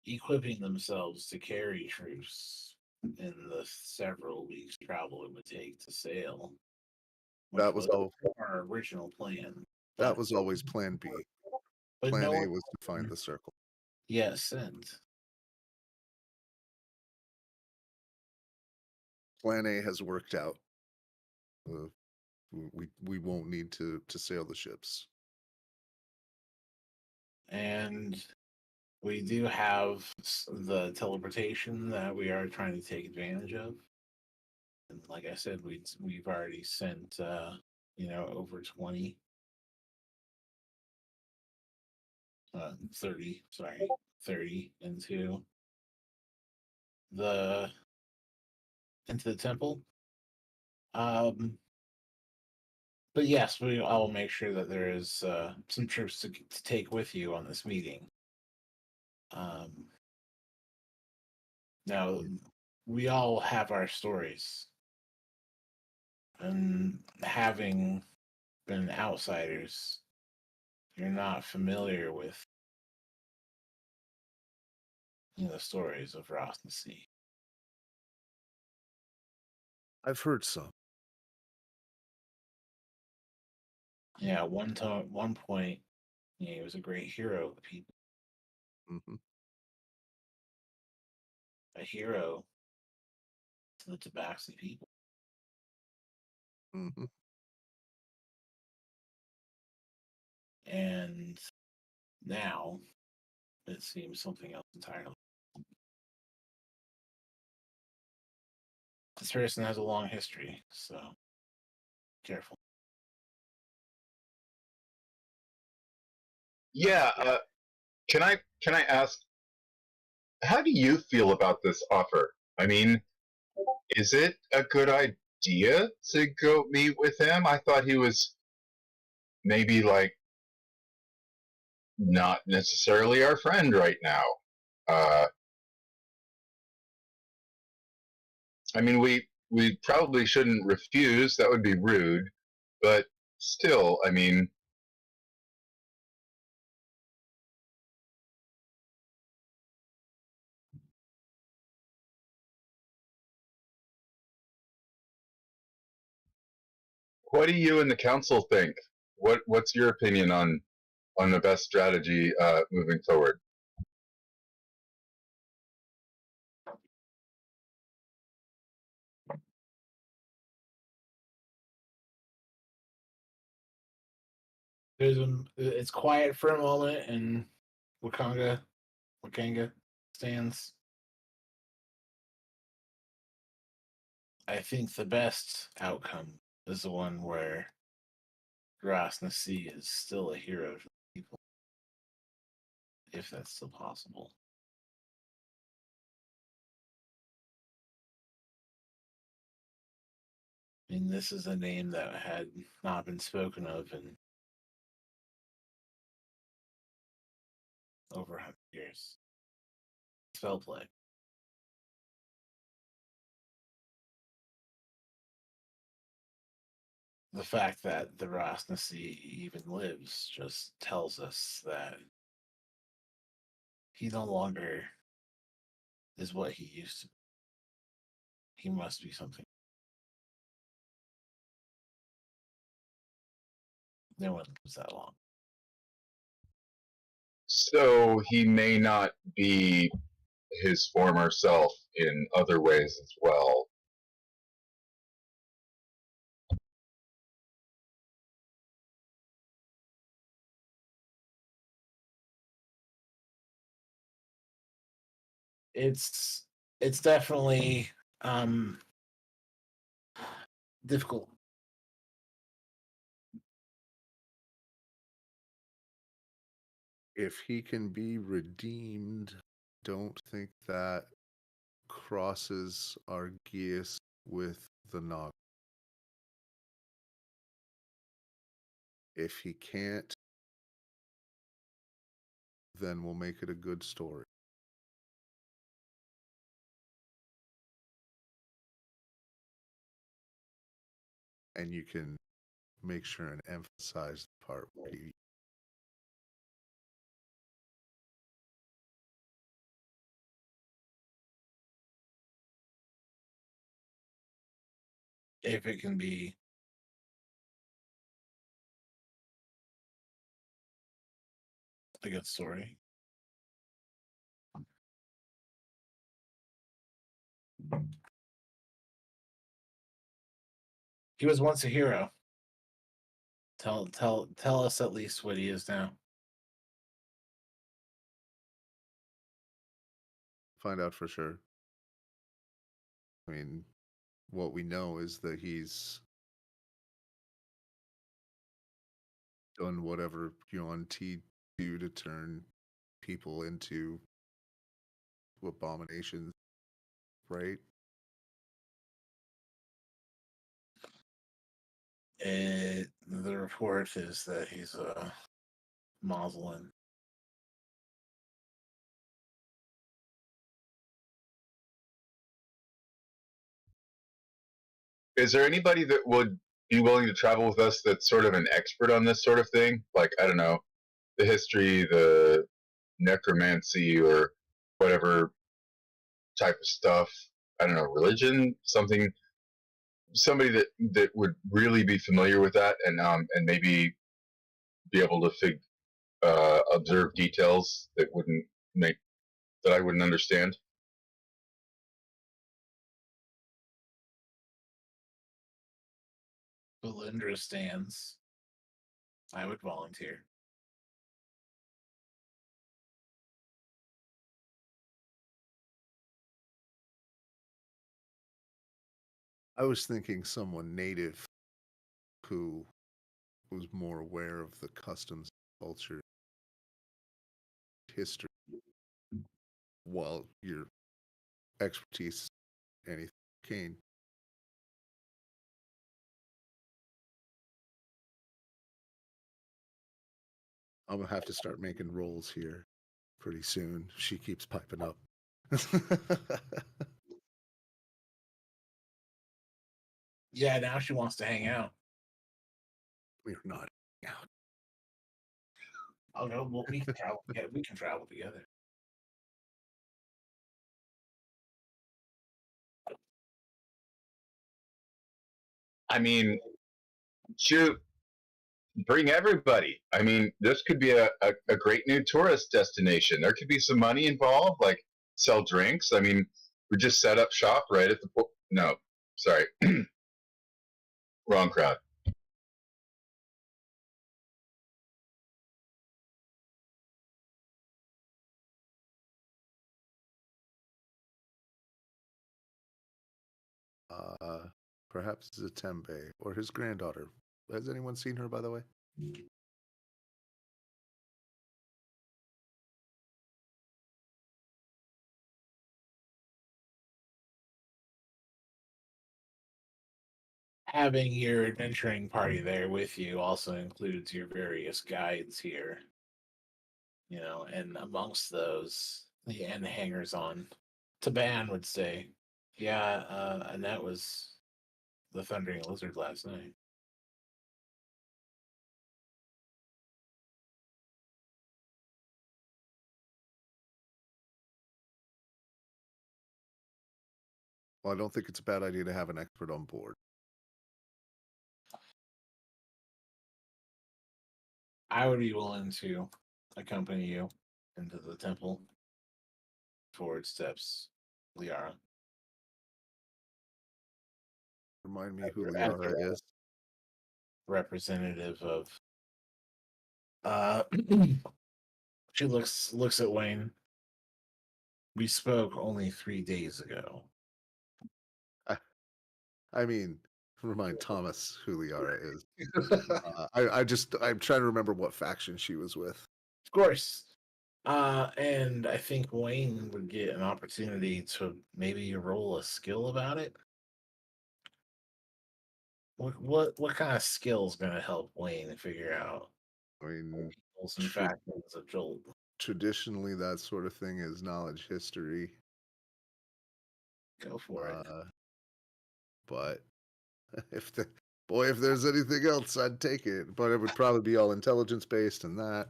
equipping themselves to carry troops in the several weeks travel it would take to sail. That was all our original plan. That was always Plan B. Plan A was to find the circle. Yes, and Plan A has worked out. We won't need to sail the ships. And we do have the teleportation that we are trying to take advantage of. And like I said, we've already sent over 20 30 into the temple. But yes, I will make sure that there is some troops to take with you on this meeting. Now, we all have our stories. And having been outsiders, you're not familiar with the stories of Ross and Sea. I've heard some. Yeah, one point, he was a great hero of the people. Mm-hmm. A hero to the Tabaxi people. Mm-hmm. And now it seems something else entirely. This person has a long history, so careful. Yeah, can I ask, how do you feel about this offer? I mean, is it a good idea to go meet with him? I thought he was maybe like not necessarily our friend right now. I mean, we probably shouldn't refuse. That would be rude. But still, I mean, what do you and the council think? What's your opinion on the best strategy moving forward? It's quiet for a moment, and Wakanga stands. I think the best outcome is the one where Ras Nasi is still a hero to the people, if that's still possible. I mean, this is a name that had not been spoken of in over 100 years. Spell play. The fact that the Ras Nasi even lives just tells us that he no longer is what he used to be. He must be something. No one lives that long. So he may not be his former self in other ways as well. It's definitely difficult. If he can be redeemed, don't think that crosses our geas with the Nog. If he can't, then we'll make it a good story. And you can make sure and emphasize the part where he If it can be a good story. He was once a hero. Tell us at least what he is now. find out for sure. I mean, what we know is that he's done whatever Yuan Ti do to turn people into abominations, right? The report is that he's a Moslem. Is there anybody that would be willing to travel with us that's sort of an expert on this sort of thing? Like, I don't know, the history, the necromancy, or whatever type of stuff. I don't know, religion, something, somebody that would really be familiar with that and maybe be able to observe details that I wouldn't understand. Belindra stands. I would volunteer. I was thinking someone native who was more aware of the customs, culture, history, while your expertise, anything, Kane. I'm gonna have to start making rolls here pretty soon. She keeps piping up. Yeah, now she wants to hang out. We're not out. Oh no, well, we can travel. Yeah, we can travel together. I mean, shoot, bring everybody. I mean, this could be a great new tourist destination. There could be some money involved, like sell drinks. I mean, we just set up shop right at the no, sorry, wrong crowd. Perhaps Zatembe or his granddaughter. Has anyone seen her, by the way? Having your adventuring party there with you also includes your various guides here. And amongst those, and the hangers on. Taban would say, yeah, Annette was the Thundering Lizard last night. Well, I don't think it's a bad idea to have an expert on board. I would be willing to accompany you into the temple. Forward steps, Liara. Remind me who Liara is. Representative of she looks at Wayne. We spoke only 3 days ago. I mean, remind Thomas who Liara is. I'm trying to remember what faction she was with. Of course. And I think Wayne would get an opportunity to maybe roll a skill about it. What kind of skill is going to help Wayne figure out? I mean, In fact, it's a jolt. Traditionally, that sort of thing is knowledge history. Go for it. But if there's anything else, I'd take it. But it would probably be all intelligence based, and that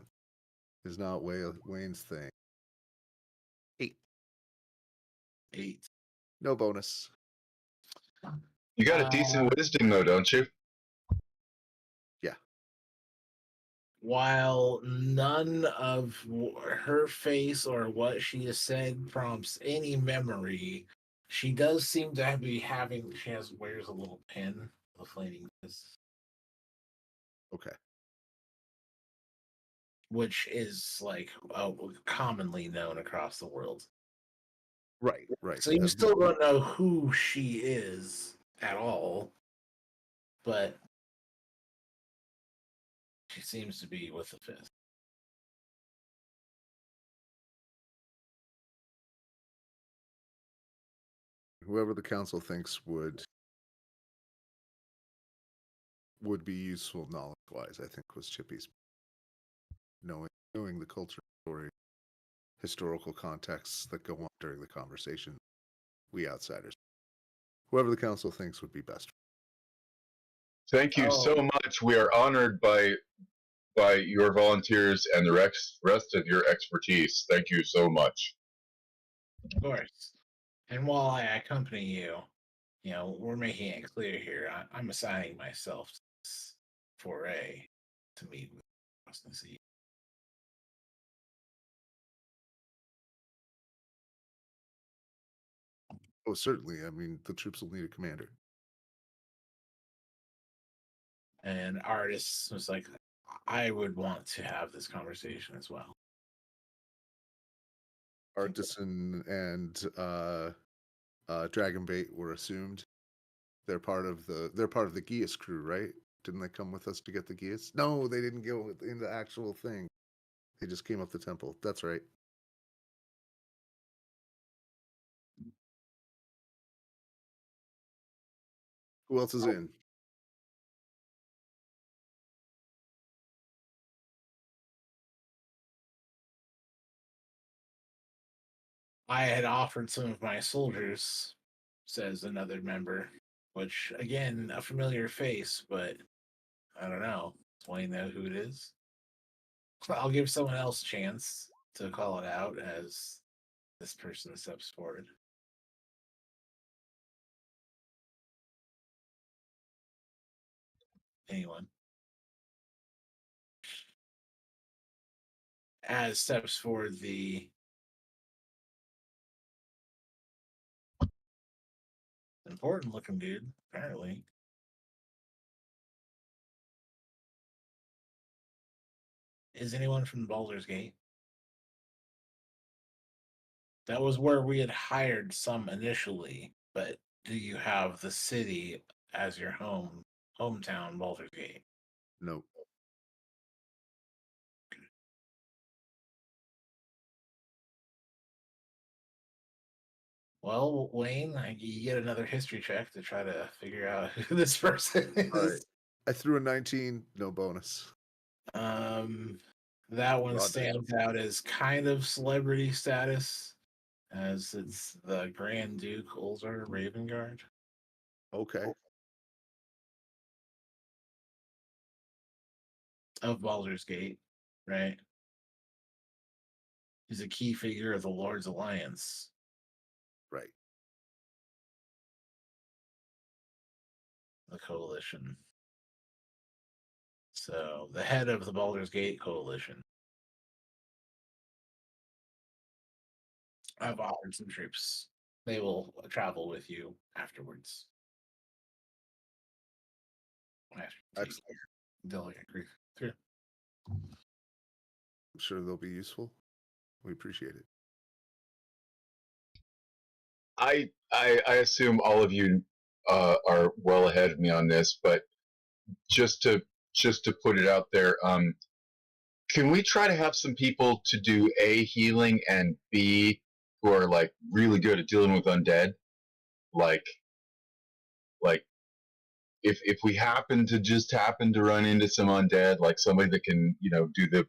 is not Wayne's thing. 8. No bonus. You got a decent wisdom, though, don't you? Yeah. While none of her face or what she has said prompts any memory, she does seem to be having. Wears a little pin, a flaming fist. Okay. Which is like commonly known across the world. Right. So you still don't know who she is at all, but she seems to be with the fist. Whoever the council thinks would be useful knowledge-wise, I think, was Chippy's. Knowing the culture, story, historical contexts that go on during the conversation, we outsiders. Whoever the council thinks would be best. Thank you so much. We are honored by your volunteers and the rest of your expertise. Thank you so much. Of course. And while I accompany you, we're making it clear here. I'm assigning myself to this foray to meet with Austin C. Oh, certainly. I mean, the troops will need a commander. And Artis was like, I would want to have this conversation as well. Artisan and Dragonbait were assumed. They're part of the Gias crew, right? Didn't they come with us to get the Gias? No, they didn't go in the actual thing. They just came up the temple. That's right. Who else is in? I had offered some of my soldiers, says another member, which, again, a familiar face, but I don't know. Does Wayne know who it is? I'll give someone else a chance to call it out as this person steps forward. Anyone? As steps forward the important looking dude, apparently. Is anyone from Baldur's Gate? That was where we had hired some initially, but do you have the city as your hometown, Baldur's Gate? Nope. Well, Wayne, you get another history check to try to figure out who this person is. All right. I threw a 19, no bonus. That one Roger. stands out as kind of celebrity status, as it's the Grand Duke Ulzar Ravengard. Okay. Of Baldur's Gate, right? He's a key figure of the Lord's Alliance. Right. The coalition. So the head of the Baldur's Gate coalition. I've offered some troops. They will travel with you afterwards. Excellent. They'll agree through. I'm sure they'll be useful. We appreciate it. I assume all of you are well ahead of me on this, but just to put it out there, can we try to have some people to do A, healing, and B, who are like really good at dealing with undead? Like if we happen to run into some undead, like somebody that can, do the,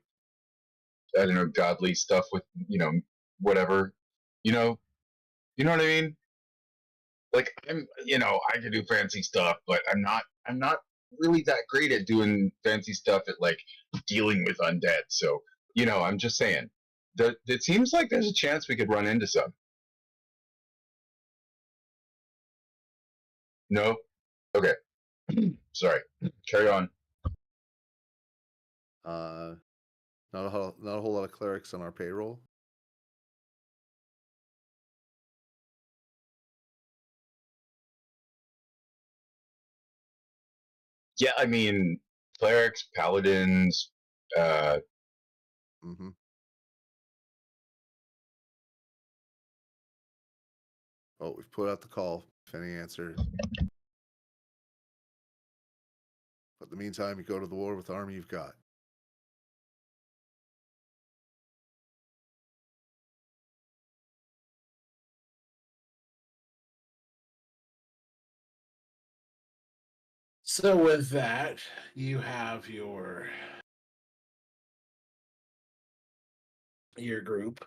I don't know, godly stuff with, whatever, you know what I mean? Like I can do fancy stuff, but I'm not really that great at doing fancy stuff at like dealing with undead. So, I'm just saying that it seems like there's a chance we could run into some. No? Okay. Sorry. Carry on. Not a whole lot of clerics on our payroll. Yeah, I mean, clerics, paladins, Mm-hmm. Oh, we've put out the call. If any answer. But in the meantime, you go to the war with the army you've got. So with that, you have your group.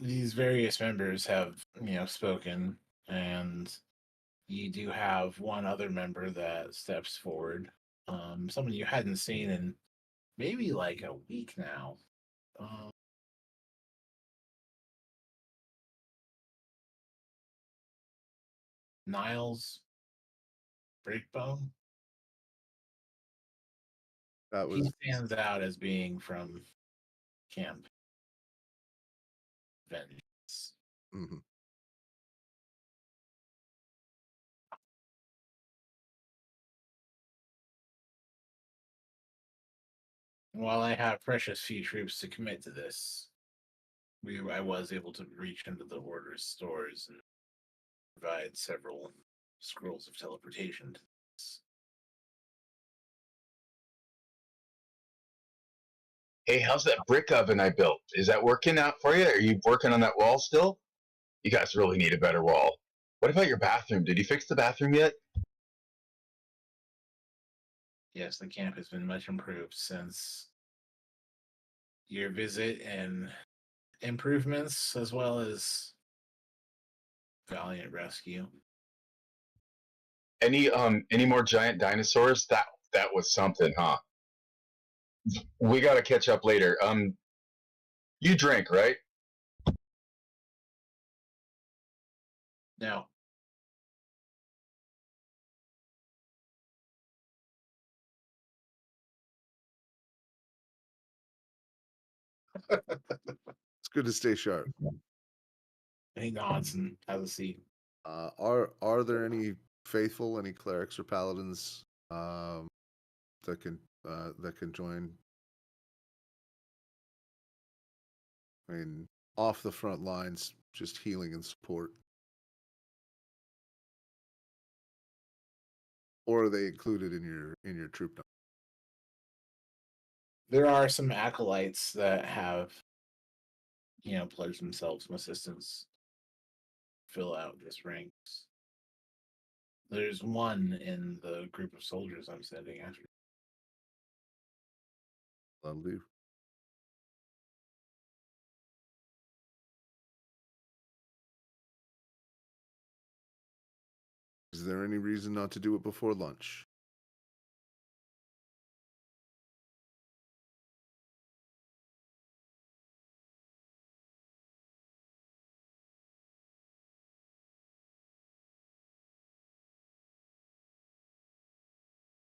These various members have, spoken, and you do have one other member that steps forward. Someone you hadn't seen in maybe like a week now. Niles Breakbone. That He was stands out as being from Camp Vengeance. mhm. While I have precious few troops to commit to this, I was able to reach into the Order's stores and provide several scrolls of teleportation to this. hey, how's that brick oven I built? Is that working out for you? Are you working on that wall still? You guys really need a better wall. What about your bathroom? Did you fix the bathroom yet? Yes, the camp has been much improved since your visit, and improvements as well as valiant rescue. Any more giant dinosaurs? That was something, huh? We gotta catch up later. You drink, right? Now, It's good to stay sharp. he nods and has a seat. Are there any faithful, any clerics or paladins that can join? I mean, off the front lines, just healing and support. Or are they included in your troop number? There are some acolytes that have, pledged themselves some assistance. Fill out this ranks. There's one in the group of soldiers I'm sending after. That'll do. Is there any reason not to do it before lunch?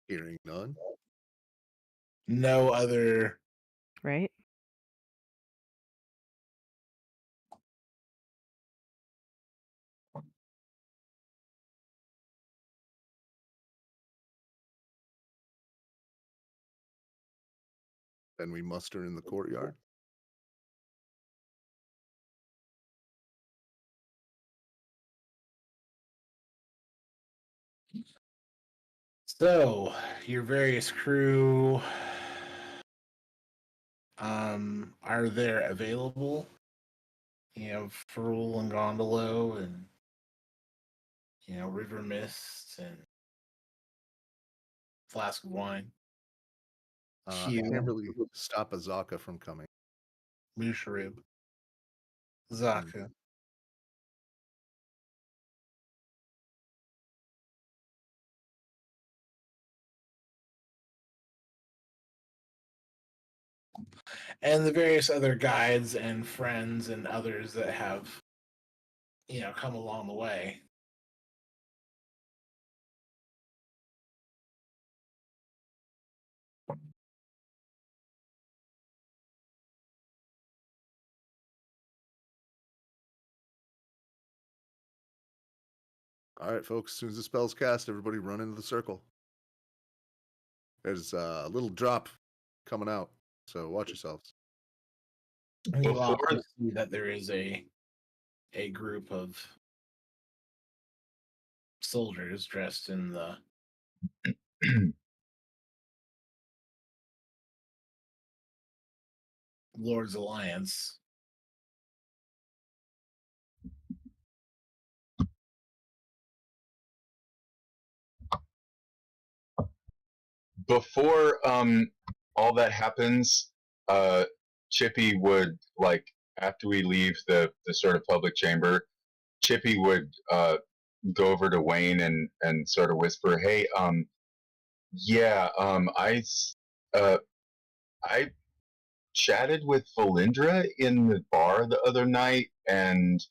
Hearing none. No other. Right? Then we muster in the courtyard. So, your various crew, are there available? You have Ferrul and Gondolo and, River Mist and Flask of Wine. I can't really stop Azaka from coming. Musharib. Zaka. And the various other guides and friends and others that have, come along the way. All right, folks. As soon as the spell's cast, everybody run into the circle. There's a little drop coming out, so watch yourselves. And you Before- also see that there is a group of soldiers dressed in the Lord's Alliance. Before all that happens, Chippy would, like, after we leave the sort of public chamber, Chippy would go over to Wayne and sort of whisper, "Hey, I chatted with Valindra in the bar the other night, and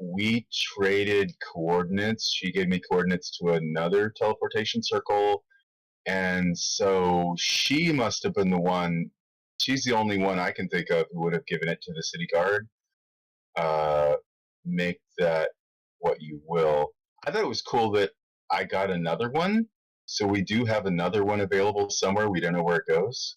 we traded coordinates. She gave me coordinates to another teleportation circle, and so she must have been the one. She's the only one I can think of who would have given it to the city guard. Make that what you will." I thought it was cool that I got another one, so we do have another one available somewhere. We don't know where it goes,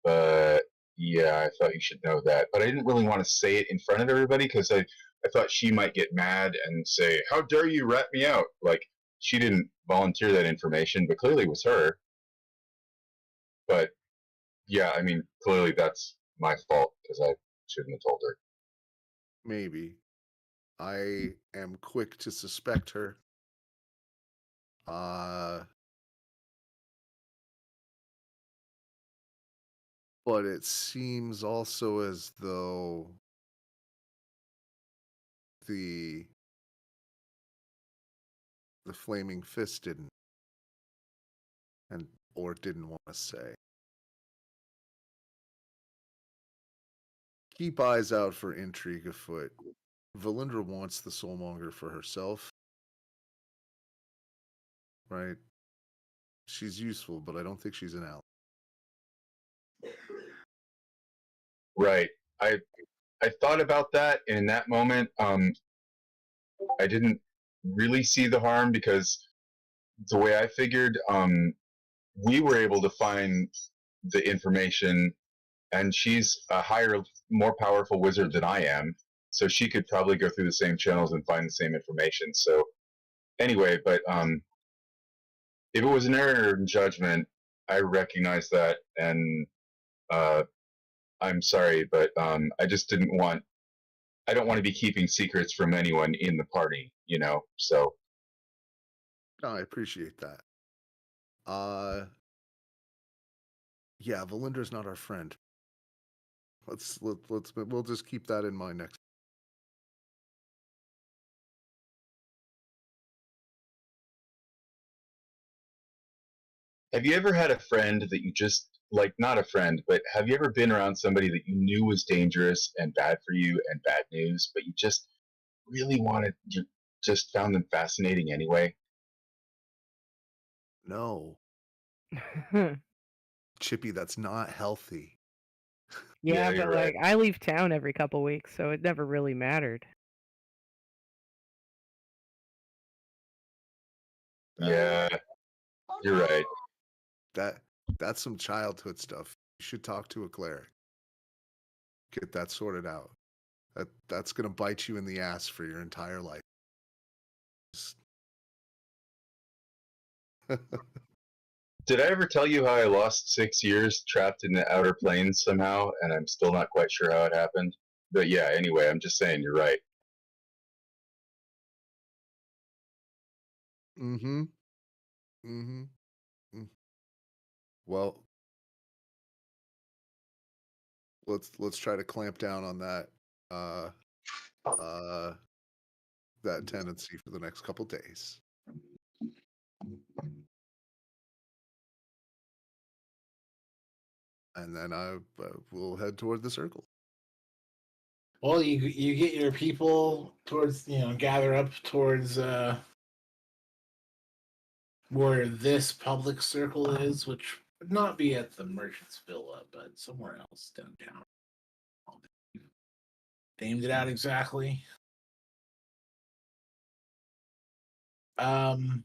but yeah, I thought you should know that. But I didn't really want to say it in front of everybody because I thought she might get mad and say, "How dare you rat me out?" Like, she didn't volunteer that information, but clearly it was her. But yeah, I mean, clearly that's my fault because I shouldn't have told her. Maybe. I am quick to suspect her. But it seems also as though the Flaming Fist didn't want to say. Keep eyes out for intrigue afoot. Valindra wants the Soulmonger for herself. Right? She's useful, but I don't think she's an ally. Right. I thought about that, and in that moment, I didn't really see the harm because the way I figured, we were able to find the information, and she's a higher, more powerful wizard than I am, so she could probably go through the same channels and find the same information. So anyway, but if it was an error in judgment, I recognize that, and I'm sorry, but I just didn't want. I don't want to be keeping secrets from anyone in the party, you know. So No, I appreciate that. Yeah, Valindra's not our friend. We'll just keep that in mind next. have you ever had a friend that you just like, not a friend, but have you ever been around somebody that you knew was dangerous and bad for you and bad news, but you just really wanted, you just found them fascinating anyway? No, Yeah, Chippy, that's not healthy. Yeah, but you're right. like I leave town every couple weeks, so it never really mattered. Yeah, you're right. That's some childhood stuff. You should talk to a cleric. Get that sorted out. That's gonna bite you in the ass for your entire life. Did I ever tell you how I lost 6 years trapped in the outer planes somehow, and I'm still not quite sure how it happened? But yeah, anyway, I'm just saying you're right. Mm-hmm. Mm-hmm. Mm. Well, let's try to clamp down on that uh uh that tendency for the next couple days. And then I will head toward the circle. Well, you get your people towards gather up towards where this public circle is, which would not be at the Merchant's Villa, but somewhere else downtown. Named it out exactly. Um,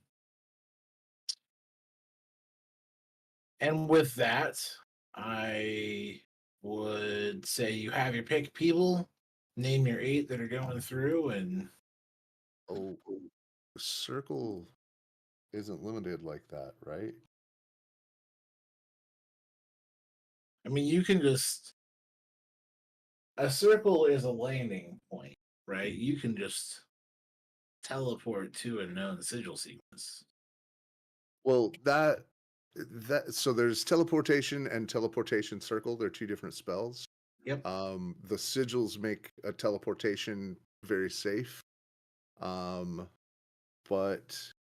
and with that, I would say you have your pick people, name your 8 that are going through, and Oh, the circle isn't limited like that, right? I mean, you can just. A circle is a landing point, right? You can just teleport to a known sigil sequence. Well, that so there's teleportation and teleportation circle. They're two different spells. Yep. The sigils make a teleportation very safe. But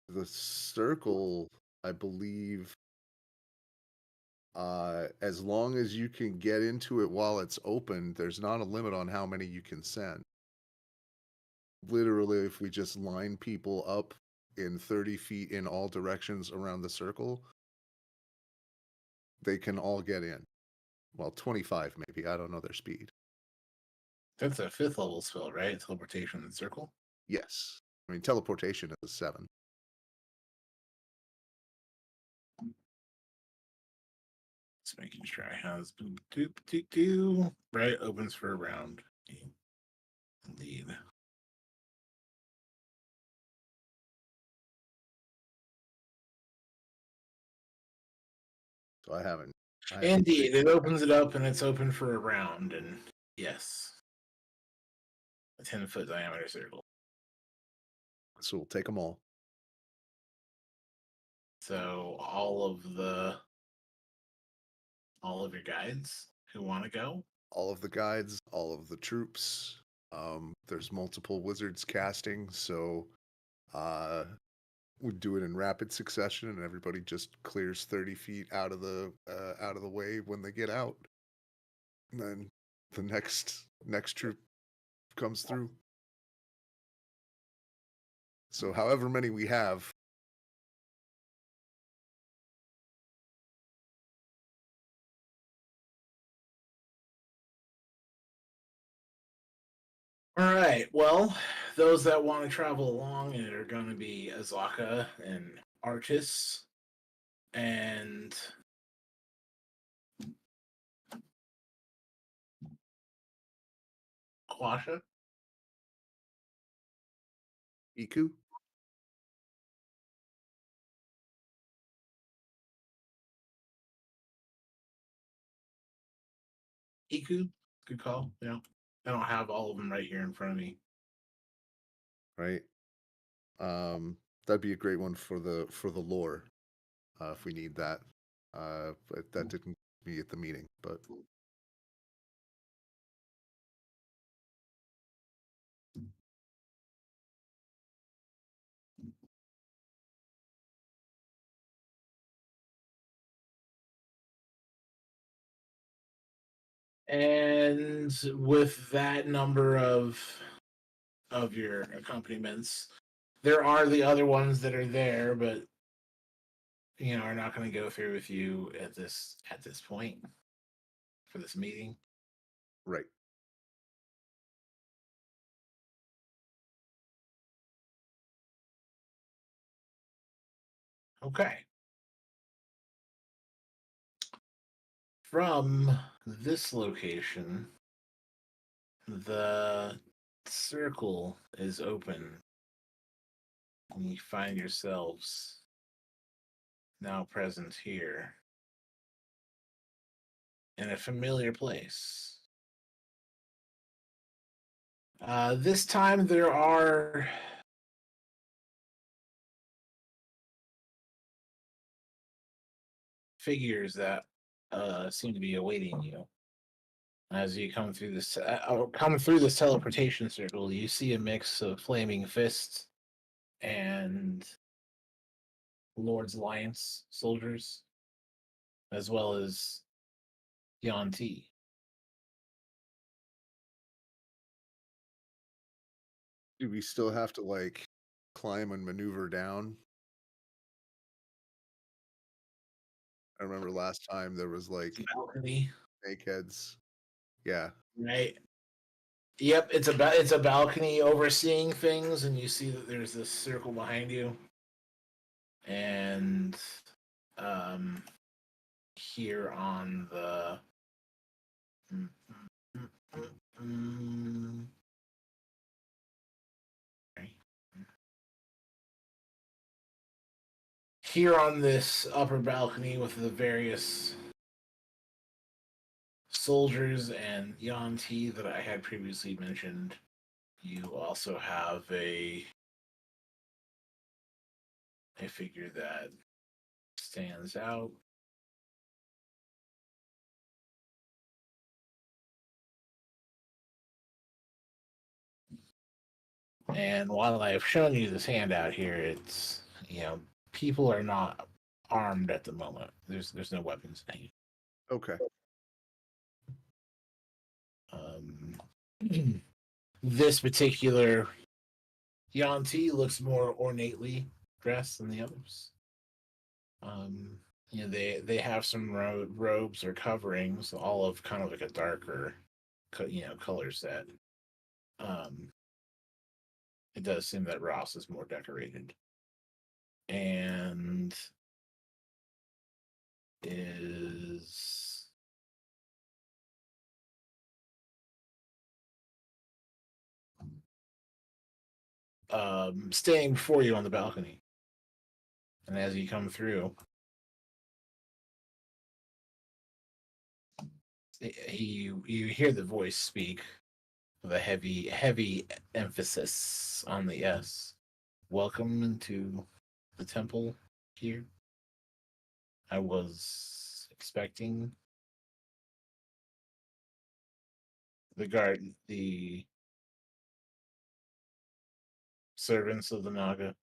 the circle, I believe, as long as you can get into it while it's open, there's not a limit on how many you can send. Literally, if we just line people up in 30 feet in all directions around the circle, they can all get in. Well, 25 maybe. I don't know their speed. That's a 5th level spell, right? Teleportation and circle. Yes. I mean, teleportation is a 7. Just making sure I have do right. Opens for a round. Indeed. So I haven't. Indeed, it opens it up and it's open for a round, and yes, a 10-foot diameter circle. So we'll take them all. So all of your guides who want to go. All of the guides, all of the troops. There's multiple wizards casting, so we do it in rapid succession, and everybody just clears 30 feet out of the way when they get out. And then the next troop comes through. So however many we have. All right. Well, those that want to travel along are going to be Azaka and Artis and Quasha. Iku? Iku, good call. Yeah, I don't have all of them right here in front of me. right? That'd be a great one for the lore, if we need that. But that didn't be at the meeting, but And with that number of your accompaniments, there are the other ones that are there, but are not going to go through with you at this point for this meeting. right. Okay. From this location, the circle is open. And you find yourselves now present here in a familiar place. This time there are figures that seem to be awaiting you. As you come through this teleportation circle, you see a mix of flaming fists and Lord's Alliance soldiers, as well as Yanti. Do we still have to like climb and maneuver down? I remember last time there was like Balcony, snakeheads. Yeah. right? Yep, it's a balcony overseeing things, and you see that there's this circle behind you, and here on the here on this upper balcony with the various soldiers and Yanti that I had previously mentioned, you also have a figure that stands out. And while I've shown you this handout here, it's people are not armed at the moment. There's no weapons. Okay. This particular Yanti looks more ornately dressed than the others. They have some robes or coverings, all of kind of like a darker, color set. It does seem that Ross is more decorated, and is standing before you on the balcony. And as you come through, you hear the voice speak with a heavy emphasis on the S. Welcome into the temple here. I was expecting the servants of the Naga.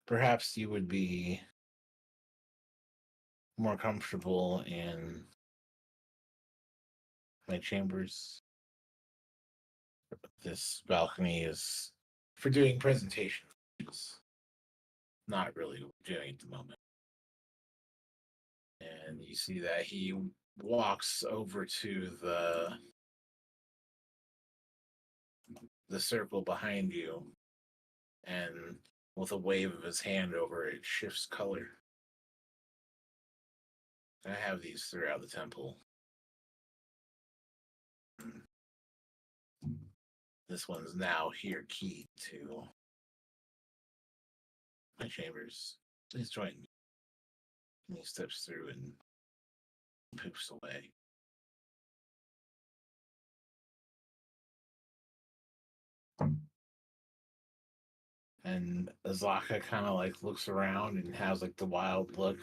Perhaps you would be more comfortable in my chambers. This balcony is for doing presentations, not really doing at the moment. And you see that he walks over to the circle behind you, and with a wave of his hand over it, shifts color. I have these throughout the temple. This one's now here keyed to my chambers. Please join me. He steps through and poofs away. And Azaka kind of like looks around and has like the wild look.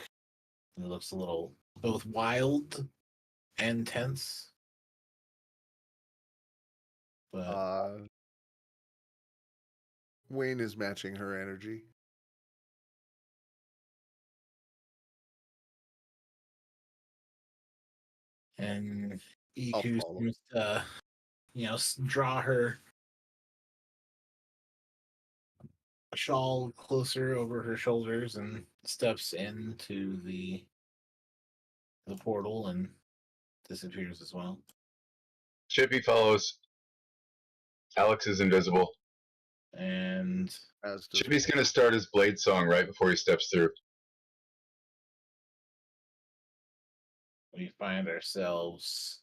It looks a little both wild and tense. But Wayne is matching her energy. and I'll Iku follow. seems to, draw her shawl closer over her shoulders and steps into the portal and disappears as well. Chippy follows. Alex is invisible. And As does Chippy's going to start his blade song right before he steps through. we find ourselves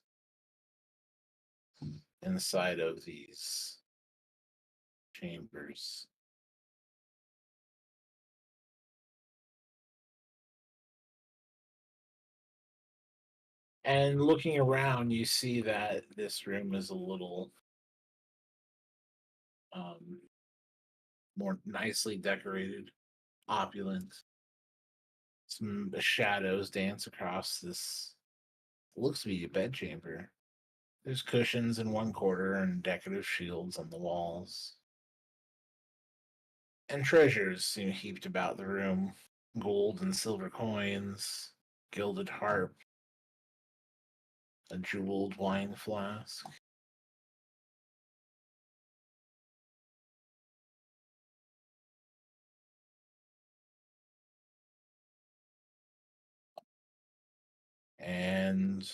inside of these chambers. And looking around, you see that this room is a little more nicely decorated, opulent. Some shadows dance across this. Looks to be a bedchamber. There's cushions in one corner and decorative shields on the walls. And treasures heaped about the room. Gold and silver coins, gilded harp, a jeweled wine flask. And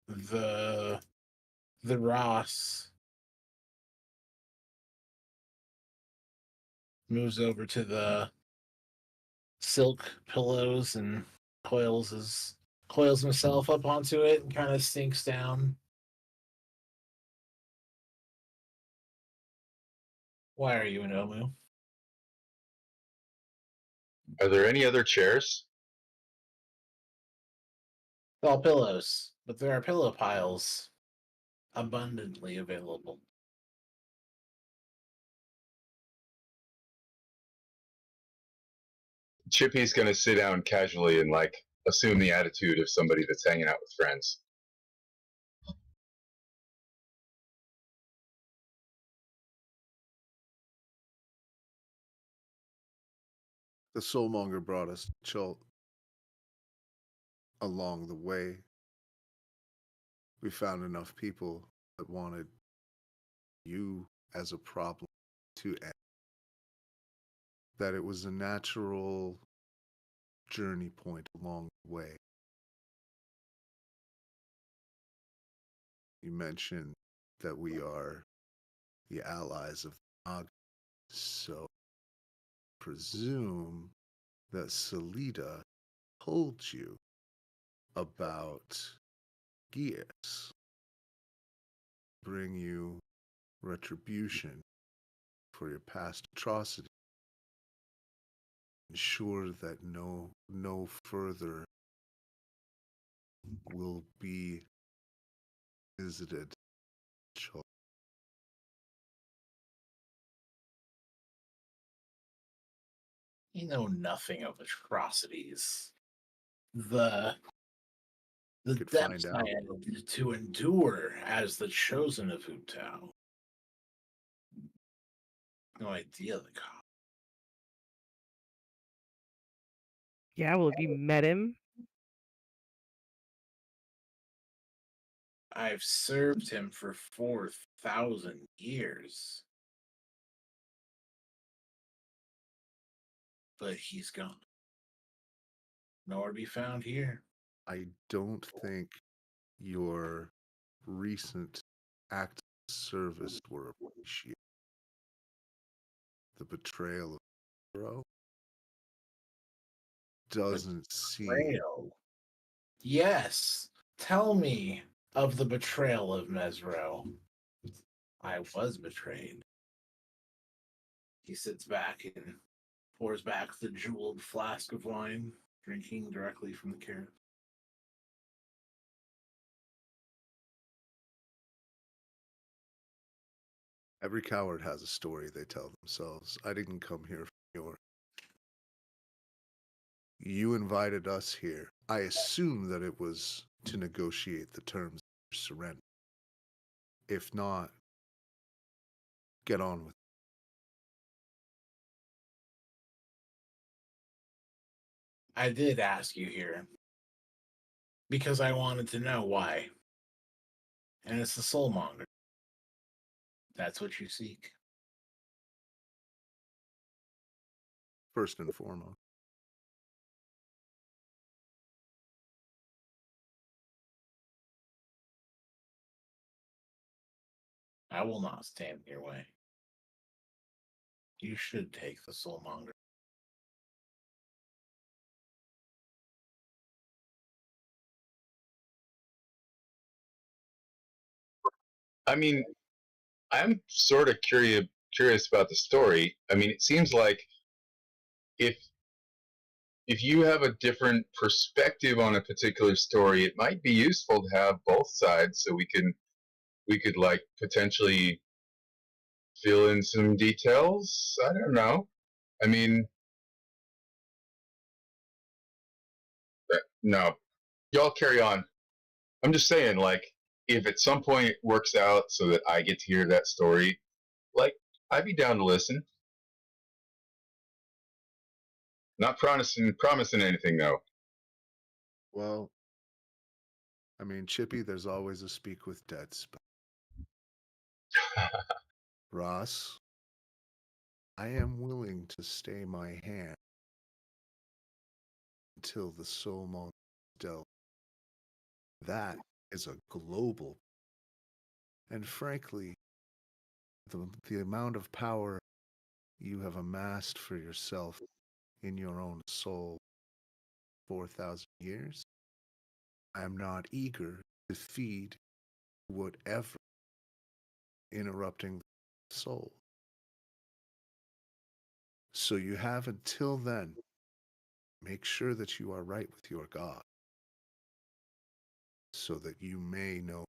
the Ross moves over to the silk pillows and coils himself up onto it and kind of sinks down. Why are you in Omu? Are there any other chairs? It's all pillows, but there are pillow piles abundantly available. Chippy's going to sit down casually and like assume the attitude of somebody that's hanging out with friends. the soulmonger brought us Chult. Along the way, we found enough people that wanted you as a problem to end. That it was a natural journey point along the way. You mentioned that we are the allies of Naga, so presume that Salida told you about Gears, bring you retribution for your past atrocity. Ensure that no further will be visited. You know nothing of atrocities. The Could find depths out. I had to endure as the chosen of Utao. No idea the cost. Yeah, well, have you met him? I've served him for 4,000 years. But he's gone. Nowhere to be found here. I don't think your recent acts of service were appreciated. The betrayal of Bro doesn't seem. Betrayal. Yes. Tell me of the betrayal of Mesro. I was betrayed. He sits back and pours back the jeweled flask of wine. drinking directly from the carrot. Every coward has a story they tell themselves. I didn't come here from yours. You invited us here. I assume that it was to negotiate the terms of your surrender. If not, get on with it. I did ask you here because I wanted to know why. And it's the soulmonger. That's what you seek. First and foremost. I will not stand in your way. You should take the soulmonger. I mean, I'm sort of curious about the story. I mean, it seems like if you have a different perspective on a particular story, it might be useful to have both sides so we could like potentially fill in some details. I don't know. I mean, no, y'all carry on. I'm just saying, like, if at some point it works out so that I get to hear that story, like, I'd be down to listen. Not promising anything though. Well, I mean, Chippy, there's always a speak with dead spell. Ross, I am willing to stay my hand until the soulmonger is dealt. That is a global. And frankly, the amount of power you have amassed for yourself in your own soul 4,000 years, I am not eager to feed whatever interrupting the soul. So you have until then. Make sure that you are right with your God so that you may know.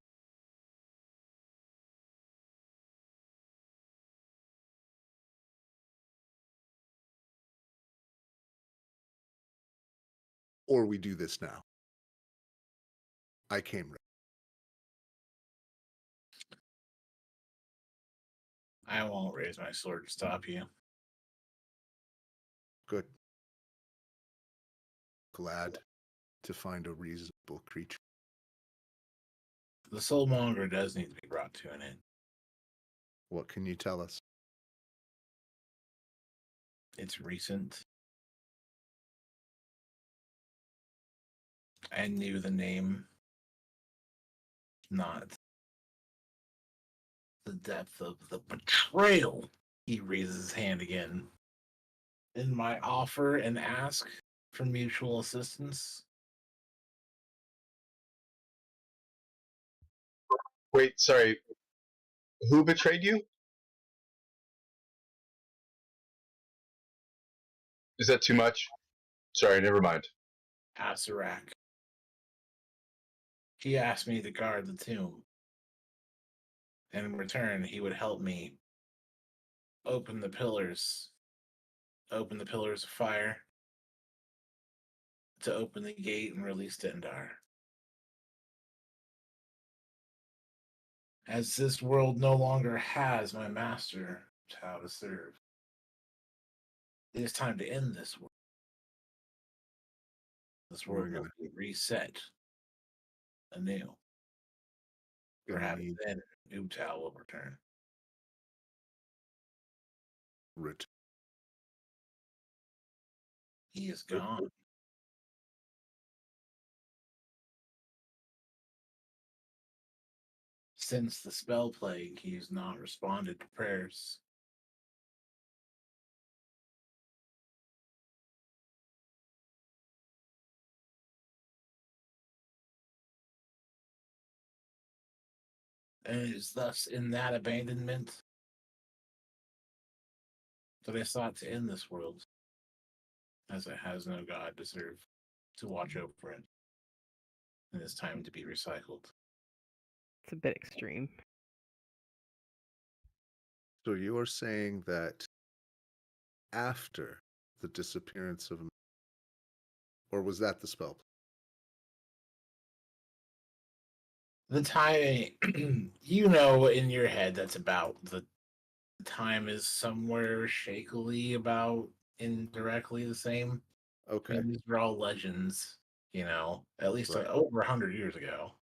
Or we do this now. I came ready. I won't raise my sword to stop you. Good. Glad to find a reasonable creature. The soulmonger does need to be brought to an end. What can you tell us? It's recent. I knew the name, not the depth of the betrayal. He raises his hand again. In my offer and ask for mutual assistance, Wait, sorry. Who betrayed you? Is that too much? Sorry, never mind. Asarak. He asked me to guard the tomb. And in return, he would help me open the pillars of fire, to open the gate and release Dendar. As this world no longer has my master how to serve, it is time to end this world. This We're world will gonna- be reset anew. Gonna Perhaps need then Ubtal will return. He is gone. Since the spell plague, he has not responded to prayers. And it is thus in that abandonment that I sought to end this world, as it has no God to serve. to watch over it. And it's time to be recycled. It's a bit extreme. So you're saying that after the disappearance of, or was that the spell? The time, you know, in your head, that's about the time is somewhere shakily about indirectly the same. I Okay. mean, these are all legends, you know, at least Right. over 100 years ago.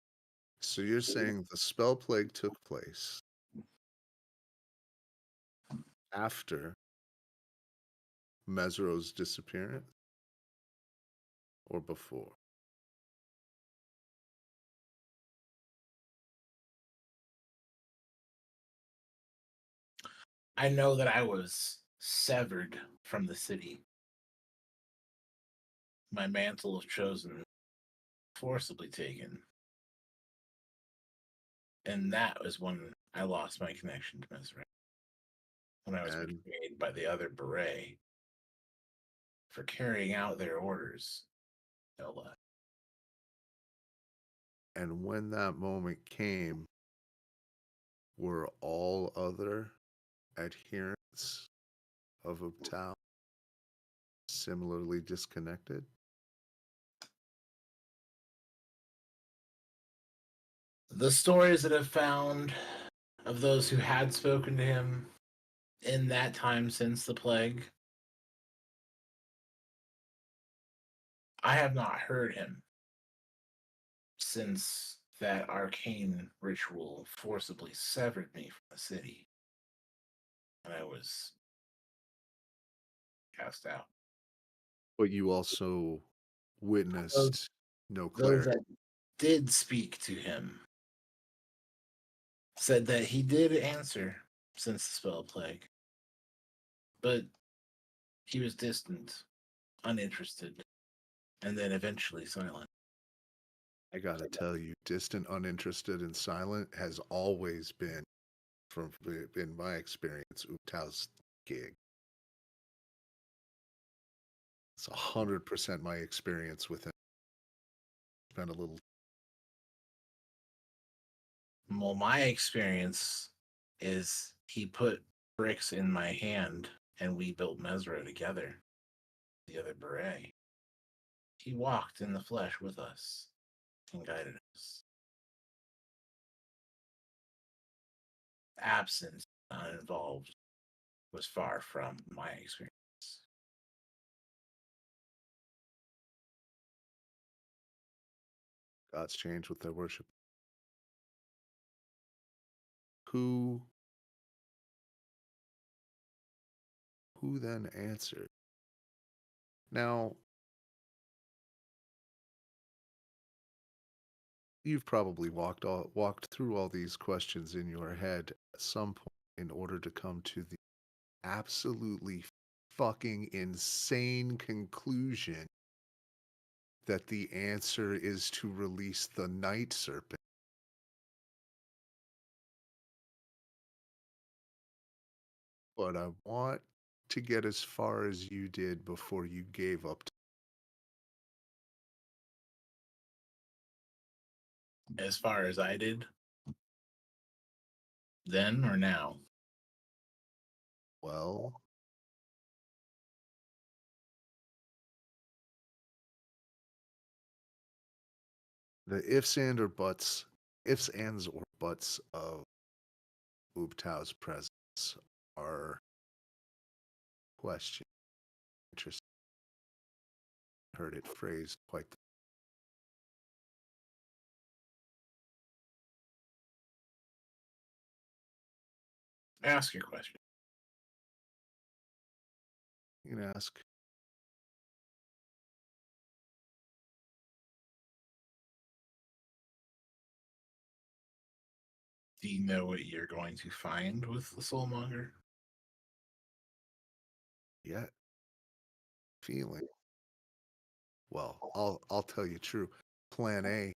So you're saying the spell plague took place after Mesro's disappearance or before? I know that I was severed from the city. My mantle of chosen forcibly taken. And that was when I lost my connection to Mesra. When I was And betrayed by the other beret for carrying out their orders. No less. and when that moment came, were all other adherents of Ubtao similarly disconnected? The stories that I've found of those who had spoken to him in that time since the plague, I have not heard him since that arcane ritual forcibly severed me from the city and I was cast out. But you also witnessed no Those clarity. that did speak to him said that he did answer since the spell plague, but he was distant, uninterested, and then eventually silent. I gotta tell you, distant, uninterested, and silent has always been, from in my experience, Ubtao's gig. It's 100% my experience with him. Spent a little. Well, my experience is he put bricks in my hand and we built Mesro together, the other beret. He walked in the flesh with us and guided us. Absent, uninvolved, was far from my experience. Gods change with their worship. Who then answered? Now, you've probably walked through all these questions in your head at some point in order to come to the absolutely fucking insane conclusion that the answer is to release the night serpent. But I want to get as far as you did before you gave up. As far as I did, then or now? Well, the ifs, and, or buts, ifs, ands, or buts of Ubtao's presence are question. Interesting. Heard it phrased quite. Ask your question. You can ask. Do you know what you're going to find with the Soulmonger? Yet feeling. Well, I'll tell you true. Plan A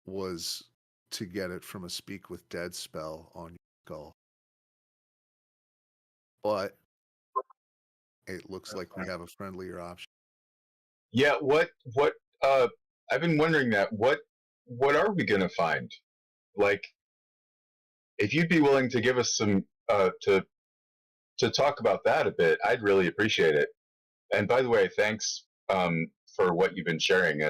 was to get it from a speak with dead spell on your skull. But it looks like we have a friendlier option. Yeah, what I've been wondering that. What are we gonna find? Like, if you'd be willing to give us some to talk about that a bit, I'd really appreciate it. And by the way, thanks for what you've been sharing.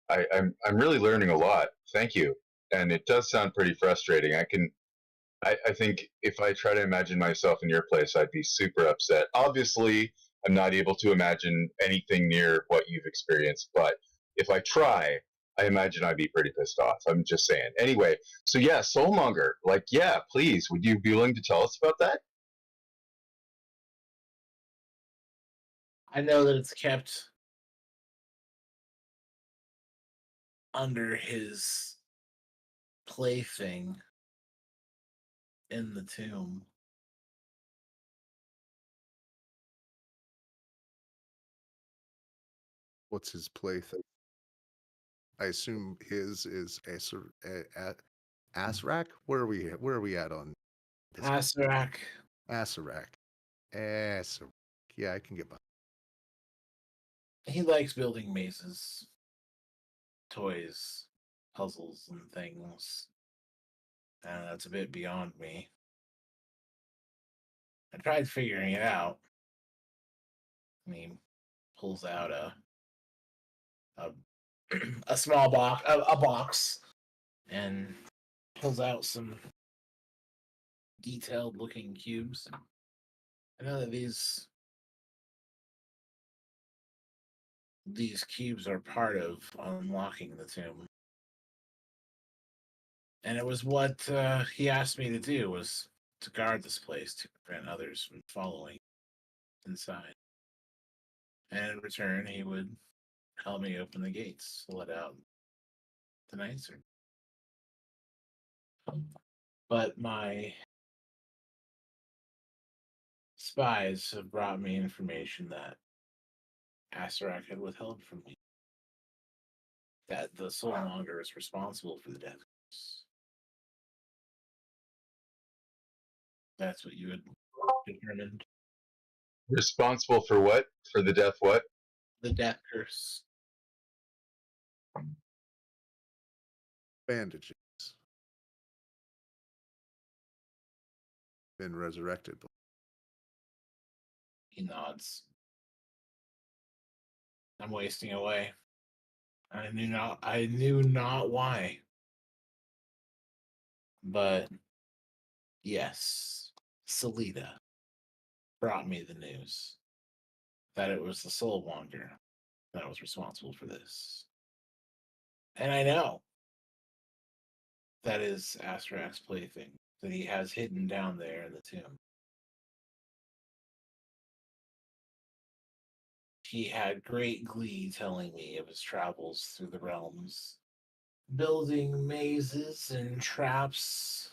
I'm really learning a lot. Thank you. And it does sound pretty frustrating. I think if I try to imagine myself in your place, I'd be super upset. Obviously, I'm not able to imagine anything near what you've experienced, but if I try, I imagine I'd be pretty pissed off. I'm just saying. Anyway, so yeah, Soulmonger, like, yeah, please, would you be willing to tell us about that? I know that it's kept under his plaything in the tomb. What's his plaything? I assume his is Asrak. Where are we? Where are we at on this? Asarak. Asarak. Asarak. Yeah, I can get by. He likes building mazes, toys, puzzles, and things. And that's a bit beyond me. I tried figuring it out. And he pulls out a a small box, a box, and pulls out some detailed looking cubes. I know that these cubes are part of unlocking the tomb, and it was what he asked me to do, was to guard this place to prevent others from following inside. And in return, he would help me open the gates to let out the night servant. But my spies have brought me information that Asarak had withheld from me. That the Soulmonger is responsible for the death. That's what you had determined. Responsible for what? For the death what? The death curse. Bandages. Been resurrected. He nods. I'm wasting away. I knew not why. But yes, Salida brought me the news that it was the Soulmonger that was responsible for this. And I know that is Astarak's plaything that he has hidden down there in the tomb. He had great glee telling me of his travels through the realms, building mazes and traps.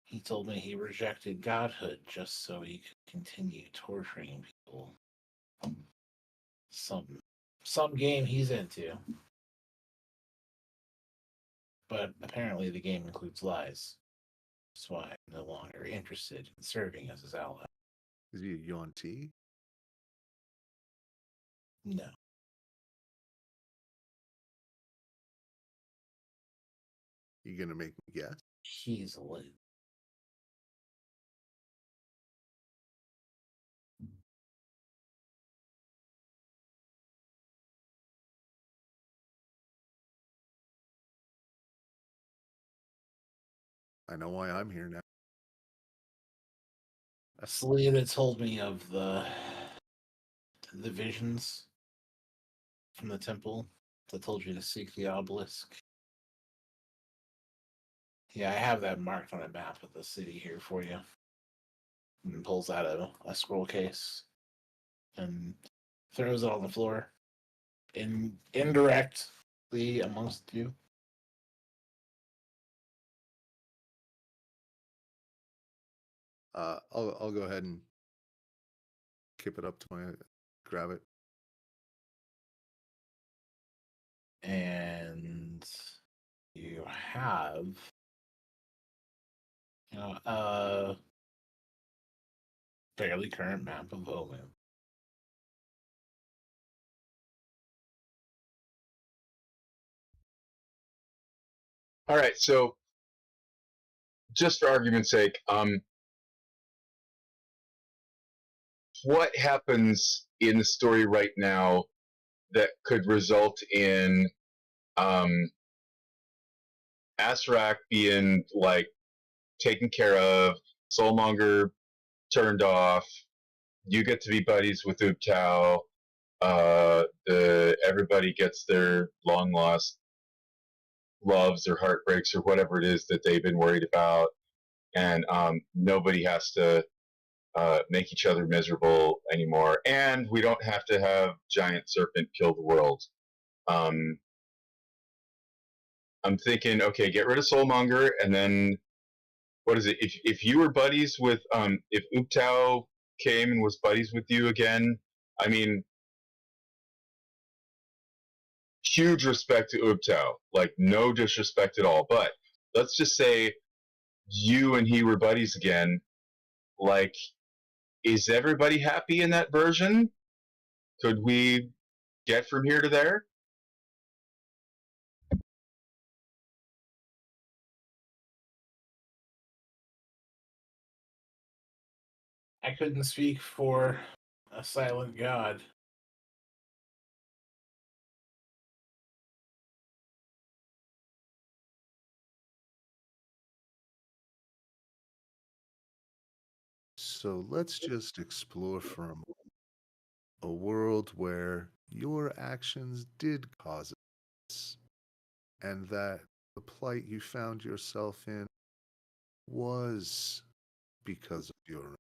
He told me he rejected godhood just so he could continue torturing people. Some game he's into. But apparently the game includes lies. That's why I'm no longer interested in serving as his ally. Is he a Yuan-Ti? No. You gonna make me guess? He's a lid. I know why I'm here now. Selena told me of the visions from the temple that told you to seek the obelisk. Yeah, I have that marked on a map of the city here for you. And pulls out a scroll case and throws it on the floor. Indirectly amongst you. I'll go ahead and kip it up to grab it. And you have a fairly current map of Omu. All right, so just for argument's sake, what happens in the story right now that could result in Asarak being like taken care of, Soulmonger turned off, you get to be buddies with Ubtao, everybody gets their long lost loves or heartbreaks or whatever it is that they've been worried about, and nobody has to make each other miserable anymore, and we don't have to have giant serpent kill the world. I'm thinking, okay, get rid of Soulmonger, and then what is it? If you were buddies with if Ubtao came and was buddies with you again, I mean, huge respect to Ubtao, like no disrespect at all. But let's just say you and he were buddies again. Like, is everybody happy in that version? Could we get from here to there? I couldn't speak for a silent god. So let's just explore for a world where your actions did cause this, and that the plight you found yourself in was because of your.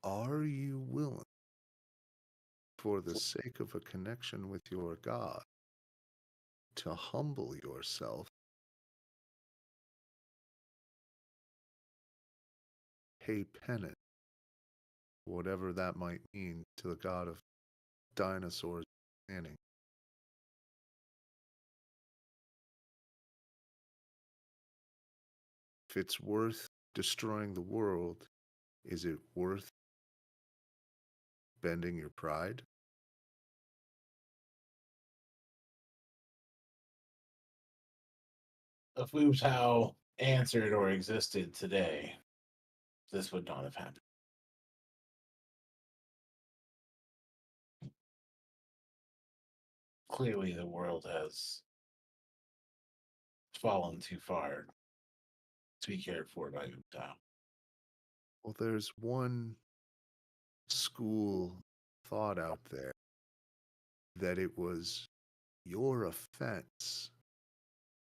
Are you willing, for the sake of a connection with your God, to humble yourself, pay penance, whatever that might mean, to the God of dinosaurs planning? If it's worth destroying the world, is it worth bending your pride? If Wu Tao answered or existed today, this would not have happened. Clearly, the world has fallen too far to be cared for by Wu Tao. Well, there's one school thought out there that it was your offense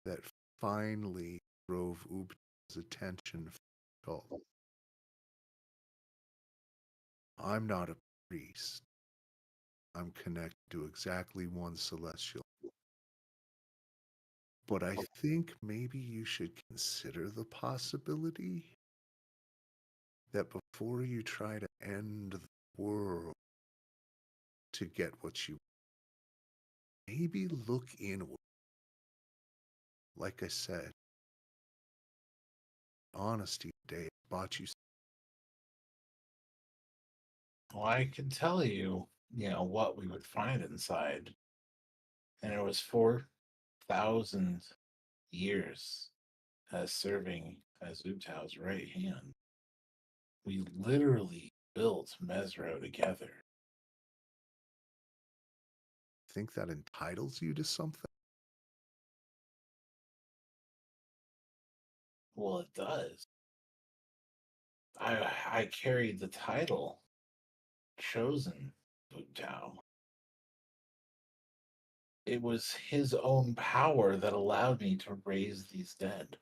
that finally drove Ubta's attention from the cult. I'm not a priest. I'm connected to exactly one celestial. But I think maybe you should consider the possibility that before you try to end the world to get what you maybe look inward. Like I said, honesty today bought you. Well, I can tell you, what we would find inside. And it was 4,000 years as serving as Wu Tao's right hand. We literally built Mesro together. Think that entitles you to something? Well, it does. I carried the title chosen Wu Tao. It was his own power that allowed me to raise these dead.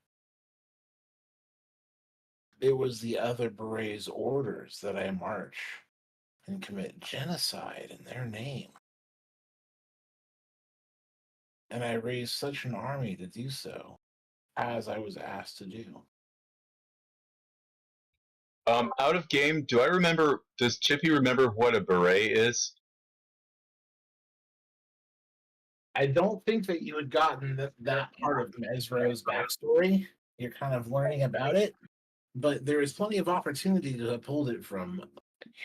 It was the other Berets' orders that I march and commit genocide in their name. And I raised such an army to do so, as I was asked to do. Out of game, does Chippy remember what a beret is? I don't think that you had gotten that part of Mesro's backstory. You're kind of learning about it, but there is plenty of opportunity to have pulled it from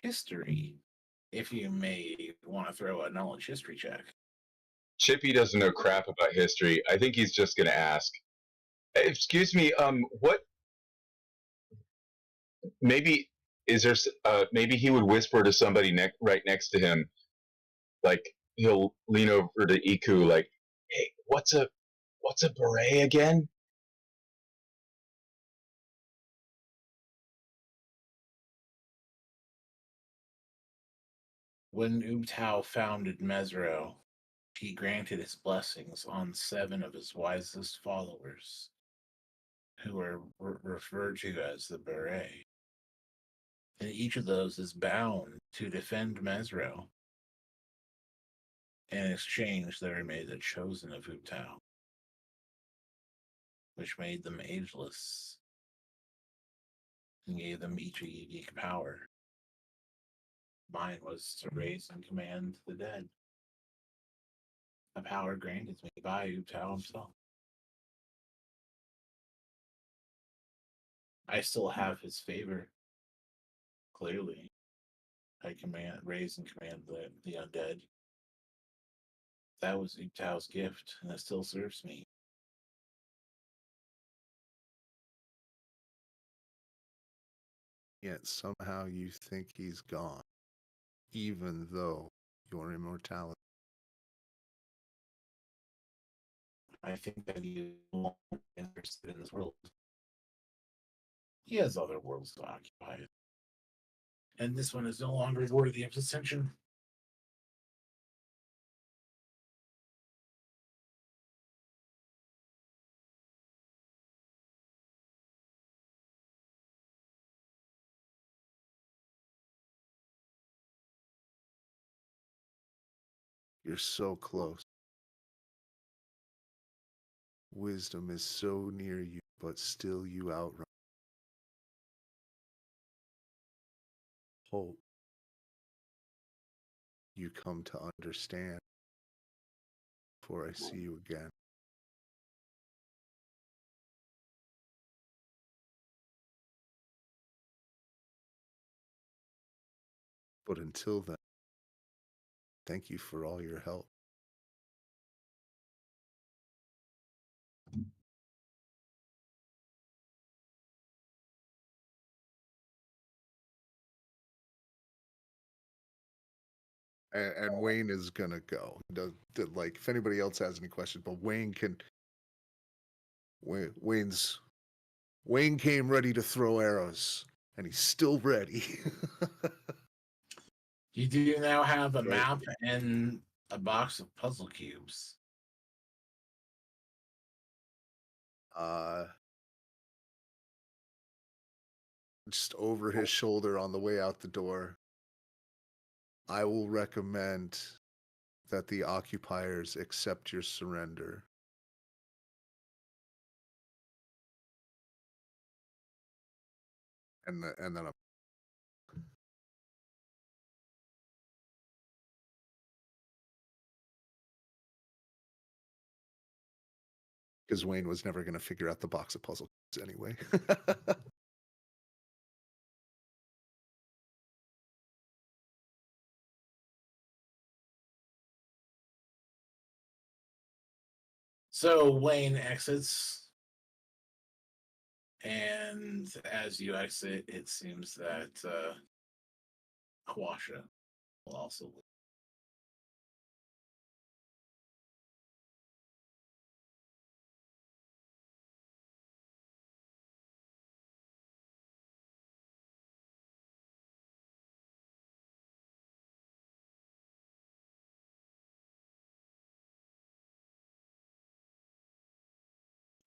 history, if you may want to throw a knowledge history check. Chippy doesn't know crap about history. I think he's just going to ask, "Excuse me, what? Maybe is there? Maybe he would whisper to somebody right next to him, like he'll lean over to Iku, like, "Hey, what's a beret again?" When Ubtao founded Mesro, he granted his blessings on 7 of his wisest followers, who are referred to as the Beret. And each of those is bound to defend Mesro. In exchange, they were made the chosen of Ubtao, which made them ageless and gave them each a unique power. Mine was to raise and command the dead, a power granted me by Ubtao himself. I still have his favor. Clearly, I raise and command the undead. That was Ubtao's gift, and it still serves me. Yet somehow you think he's gone, even though your immortality. I think that he is no longer interested in this world. He has other worlds to occupy, and this one is no longer worthy of his attention. You're so close. Wisdom is so near you, but still you outrun. Hope you come to understand before I see you again. But until then, thank you for all your help. And Wayne is gonna go. Like, if anybody else has any questions, but Wayne can. Wayne came ready to throw arrows, and he's still ready. You do now have a Right. map and a box of puzzle cubes. Just over his shoulder on the way out the door, I will recommend that the occupiers accept your surrender. And then because Wayne was never going to figure out the box of puzzles anyway. So Wayne exits, and as you exit, it seems that Quasha will also leave.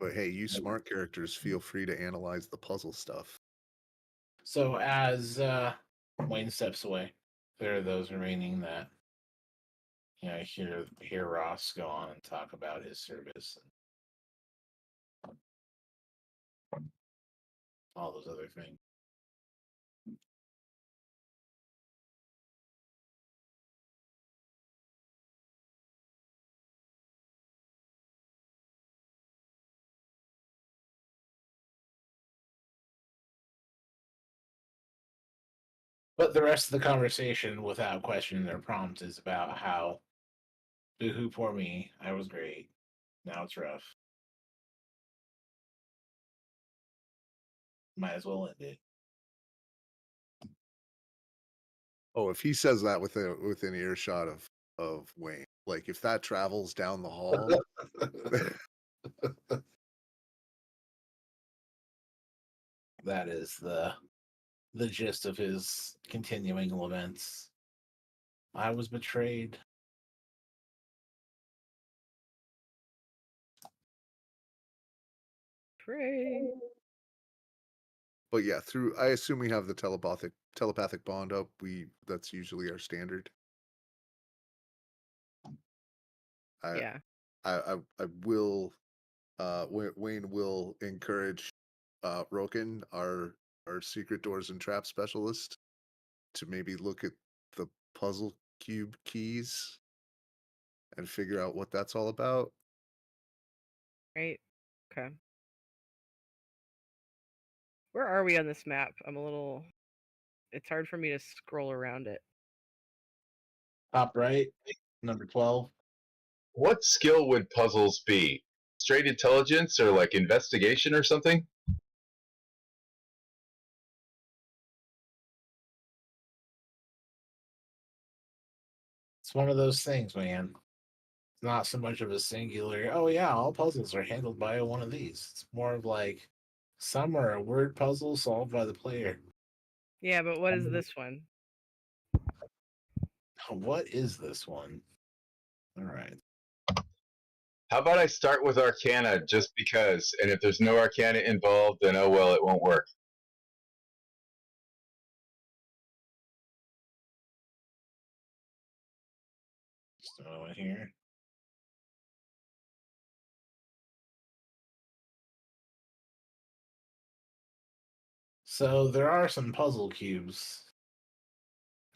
But hey, you smart characters, feel free to analyze the puzzle stuff. So as Wayne steps away, there are those remaining that hear Ross go on and talk about his service and all those other things. But the rest of the conversation, without question or prompt, is about how Boo-hoo, poor me. I was great. Now it's rough. Might as well end it. Oh, if he says that within earshot of Wayne, like if that travels down the hall, That is the gist of his continuing laments. I was betrayed. Pray. but yeah, I assume we have the telepathic bond up. That's usually our standard. Yeah. I will Wayne will encourage Roken, our secret doors and trap specialist, to maybe look at the puzzle cube keys and figure out what that's all about. Right. Okay. Where are we on this map? It's hard for me to scroll around it. Top right, number 12. What skill would puzzles be? Straight intelligence or like investigation or something? It's one of those things, man. It's not so much of a singular, oh yeah, all puzzles are handled by one of these. It's more of like some are a word puzzle solved by the player. Yeah, but what is this one? What is this one? All right. How about I start with Arcana just because, and if there's no Arcana involved, then oh well, it won't work. So here. So there are some puzzle cubes.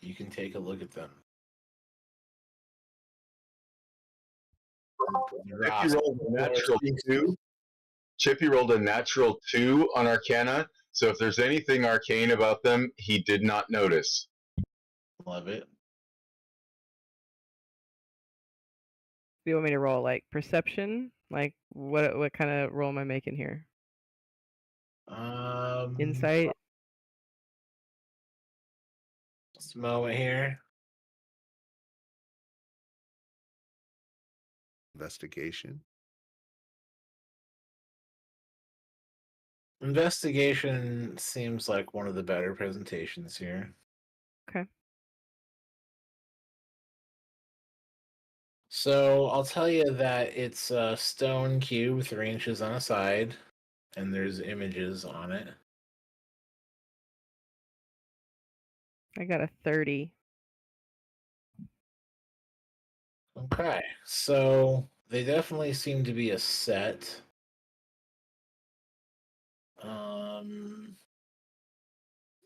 You can take a look at them. Chippy rolled a natural 2 on Arcana, so if there's anything arcane about them, he did not notice. Love it. Do you want me to roll like perception? Like what kind of roll am I making here? Insight? Just a moment here. Investigation. Investigation seems like one of the better presentations here. Okay. So I'll tell you that it's a stone cube 3 inches on a side, and there's images on it. I got a 30. Okay, so they definitely seem to be a set.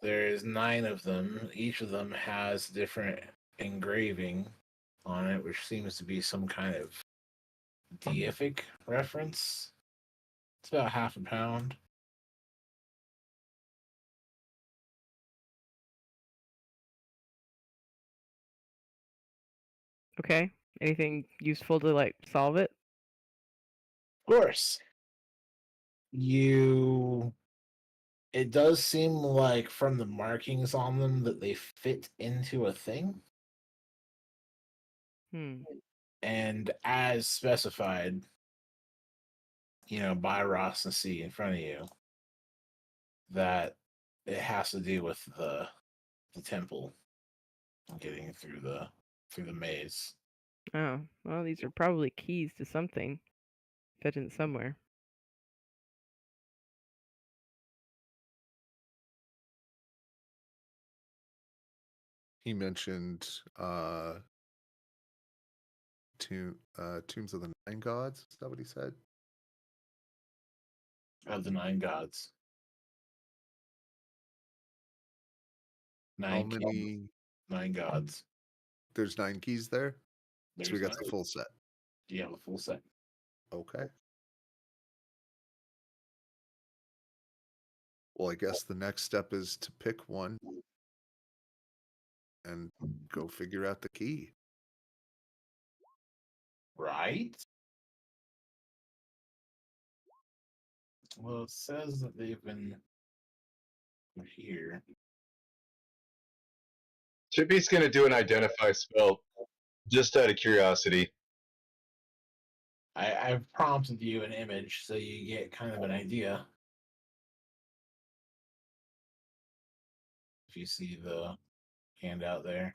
There's 9 of them. Each of them has different engraving on it, which seems to be some kind of deific reference. It's about half a pound. Okay. Anything useful to like solve it? Of course. It does seem like from the markings on them that they fit into a thing. And as specified, by Ross and C in front of you, that it has to do with the temple getting through the maze. Oh, well, these are probably keys to something. Fit in somewhere. He mentioned Tombs of the Nine Gods. Is that what he said? Of the 9 gods. How many? 9 gods. There's 9 keys there. So we got the full set. You have a full set. Okay. Well, I guess the next step is to pick one and go figure out the key. Right? Well, it says that they've been here. Chippy's gonna do an identify spell just out of curiosity. I've prompted you an image so you get kind of an idea. If you see the handout there.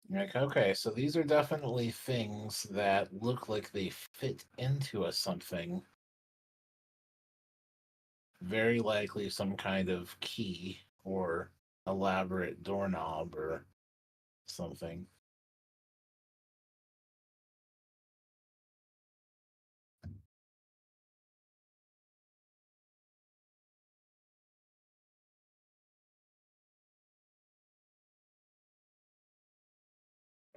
Like, okay, so these are definitely things that look like they fit into a something. Very likely some kind of key or elaborate doorknob or something.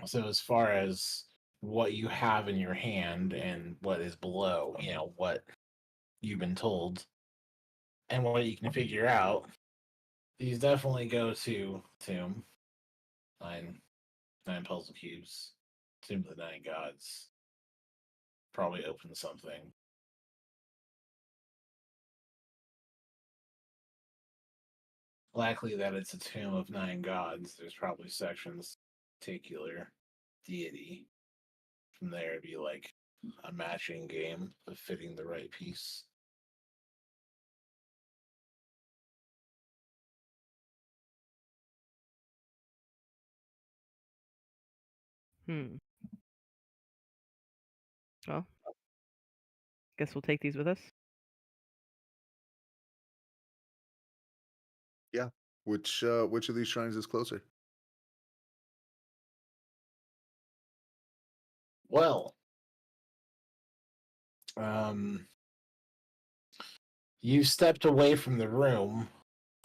So as far as what you have in your hand and what is below, what you've been told and what you can figure out, these definitely go to Tomb. Nine puzzle cubes. Tomb of the Nine Gods. Probably open something. Likely that it's a tomb of nine gods. There's probably sections particular deity. From there, it'd be like a matching game of fitting the right piece. Well, guess we'll take these with us. Yeah. Which of these shrines is closer? Well, you stepped away from the room,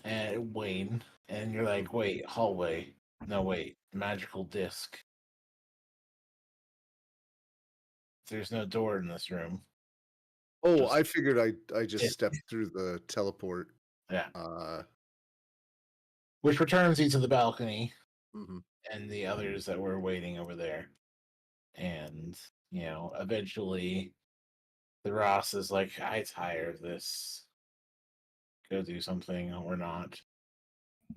and Wayne, and you're like, wait, hallway. No, wait, magical disc. There's no door in this room. Oh, Just- I figured I just Yeah. stepped through the teleport. Yeah. Which returns you to the balcony Mhm. and the others that were waiting over there. And, eventually the Ross is like, I tire of this. Go do something or not.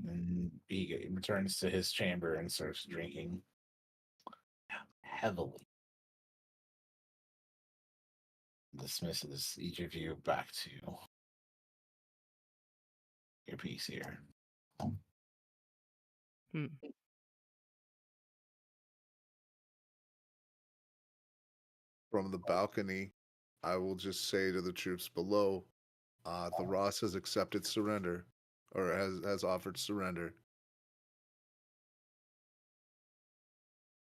And he returns to his chamber and starts drinking heavily. Dismisses each of you back to your piece here. From the balcony, I will just say to the troops below, the Ross has accepted surrender, or has offered surrender.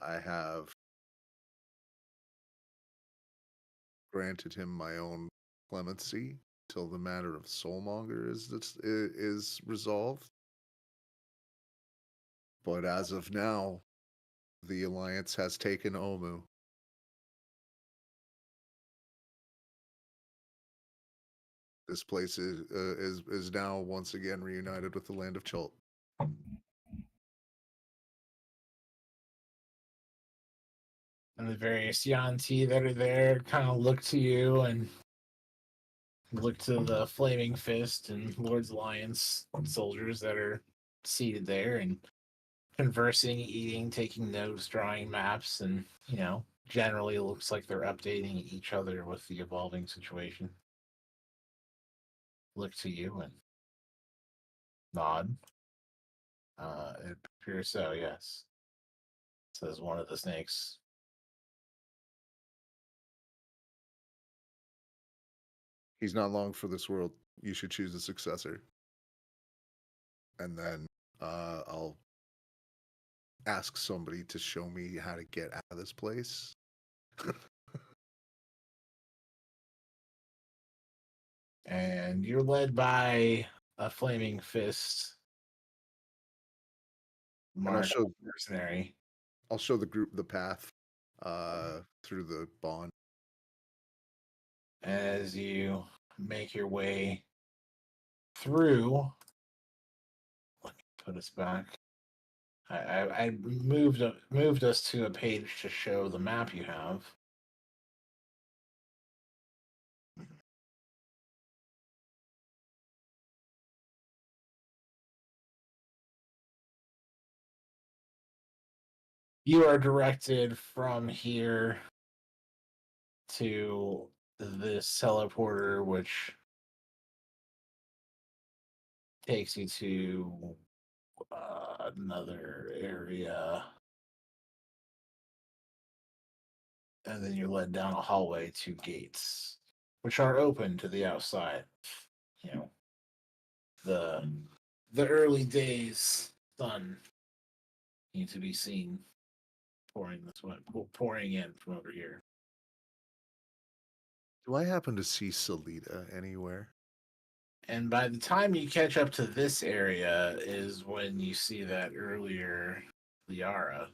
I have granted him my own clemency till the matter of Soulmonger is resolved. But as of now, the Alliance has taken Omu. This place is now once again reunited with the land of Chult. And the various Yanti that are there kind of look to you and look to the Flaming Fist and Lord's Alliance soldiers that are seated there and conversing, eating, taking notes, drawing maps, and, generally it looks like they're updating each other with the evolving situation. Look to you and nod. It appears so, yes. Says one of the snakes. He's not long for this world. You should choose a successor. And then I'll ask somebody to show me how to get out of this place. And you're led by a Flaming Fist. And mercenary. I'll show the group the path through the bond. As you make your way through. Let me put us back. I moved us to a page to show the map you have. You are directed from here to this teleporter, which takes you to another area. And then you're led down a hallway to gates, which are open to the outside. You know, the early days sun need to be seen pouring in from over here. Do I happen to see Salida anywhere? And by the time you catch up to this area is when you see that earlier Liara.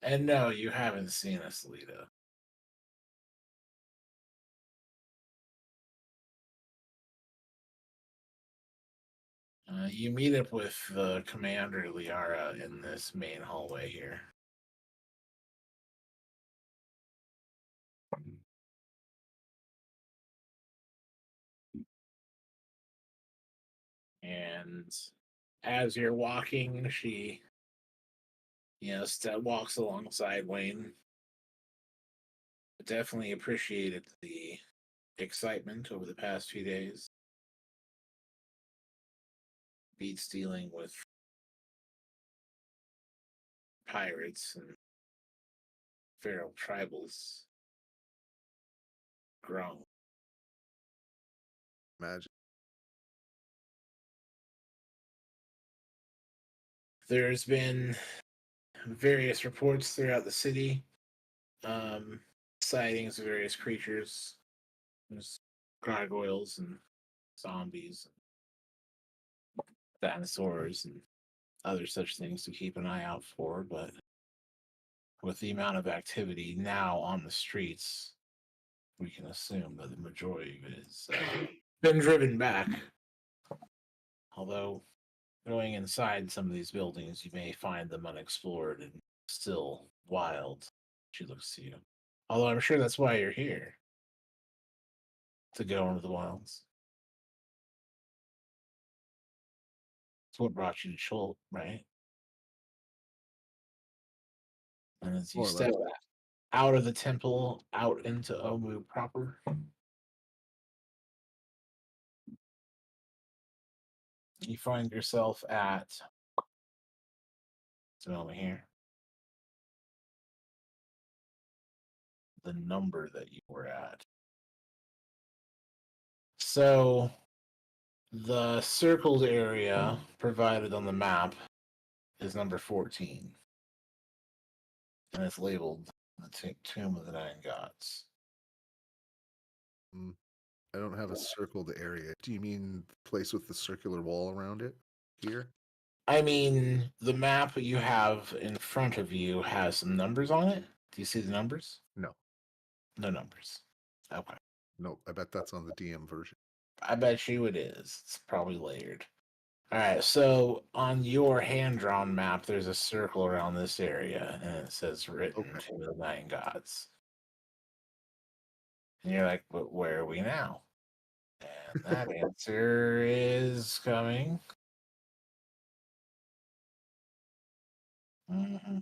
And no, you haven't seen a Salida. You meet up with the commander Liara in this main hallway here. And as you're walking, she, walks alongside Wayne. Definitely appreciated the excitement over the past few days. Beats dealing with pirates and feral tribals. Grown. Imagine. There's been various reports throughout the city, sightings of various creatures. There's gargoyles and zombies, and dinosaurs, and other such things to keep an eye out for. But with the amount of activity now on the streets, we can assume that the majority of it has been driven back. Although going inside some of these buildings, you may find them unexplored and still wild. She looks to you. Although I'm sure that's why you're here. To go into the wilds. It's what brought you to Chult, right? And as you More or step less. out of the temple, out into Omu proper, you find yourself at a moment here. The number that you were at. So the circled area provided on the map is number 14. And it's labeled the Tomb of the Nine Gods. I don't have a circled area. Do you mean the place with the circular wall around it here? I mean, the map you have in front of you has some numbers on it. Do you see the numbers? No. No numbers. Okay. No, I bet that's on the DM version. I bet you it is. It's probably layered. All right, so on your hand-drawn map, there's a circle around this area, and it says written to the Nine Gods. And you're like, but where are we now? And that answer is coming. Mm-hmm.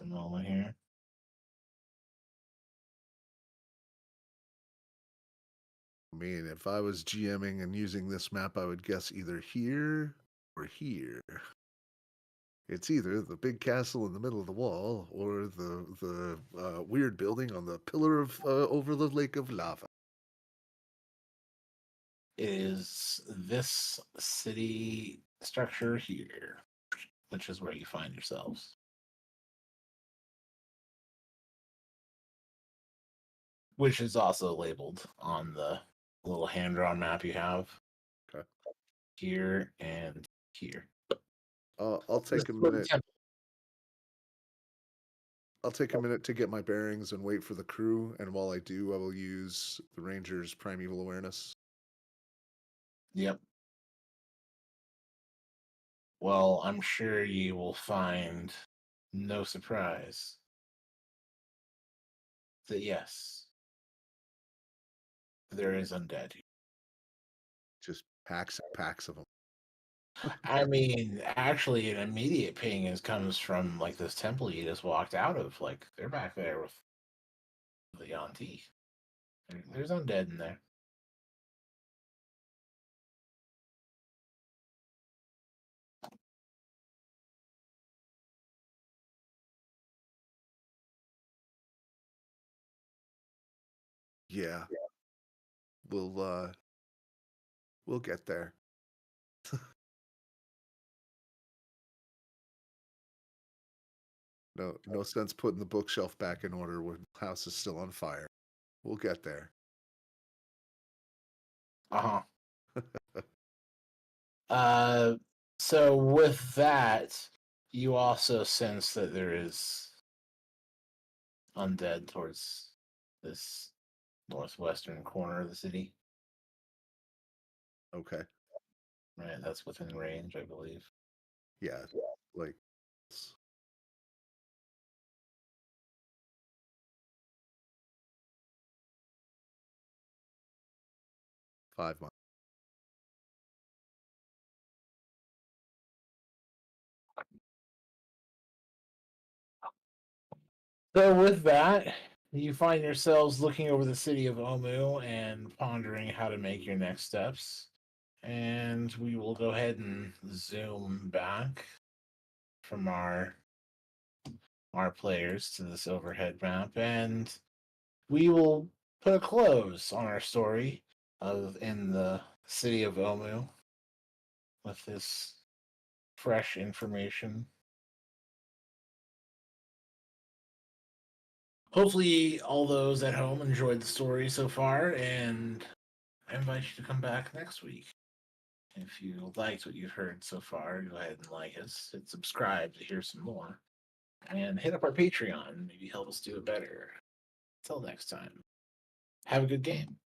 A moment here. I mean, if I was GMing and using this map, I would guess either here or here. It's either the big castle in the middle of the wall or the weird building on the pillar of over the lake of lava. It is this city structure here, which is where you find yourselves. Which is also labeled on the little hand-drawn map you have. Okay. Here and here. I'll take a minute. I'll take a minute to get my bearings and wait for the crew. And while I do, I will use the Ranger's Primeval Awareness. Yep. Well, I'm sure you will find no surprise that yes, there is undead. Just packs and packs of them. I mean, actually, an immediate ping comes from like this temple you just walked out of. Like they're back there with the Yanti. There's undead in there. Yeah. We'll get there. No sense putting the bookshelf back in order when the house is still on fire. We'll get there. Uh-huh. So with that, you also sense that there is undead towards this northwestern corner of the city. Okay. Right, that's within range, I believe. Yeah. Like 5 miles. So with that, you find yourselves looking over the city of Omu and pondering how to make your next steps. And we will go ahead and zoom back from our players to this overhead map, and we will put a close on our story of in the city of Omu with this fresh information. Hopefully, all those at home enjoyed the story so far, and I invite you to come back next week. If you liked what you've heard so far, go ahead and like us, hit subscribe to hear some more, and hit up our Patreon. Maybe help us do it better. Until next time, have a good game.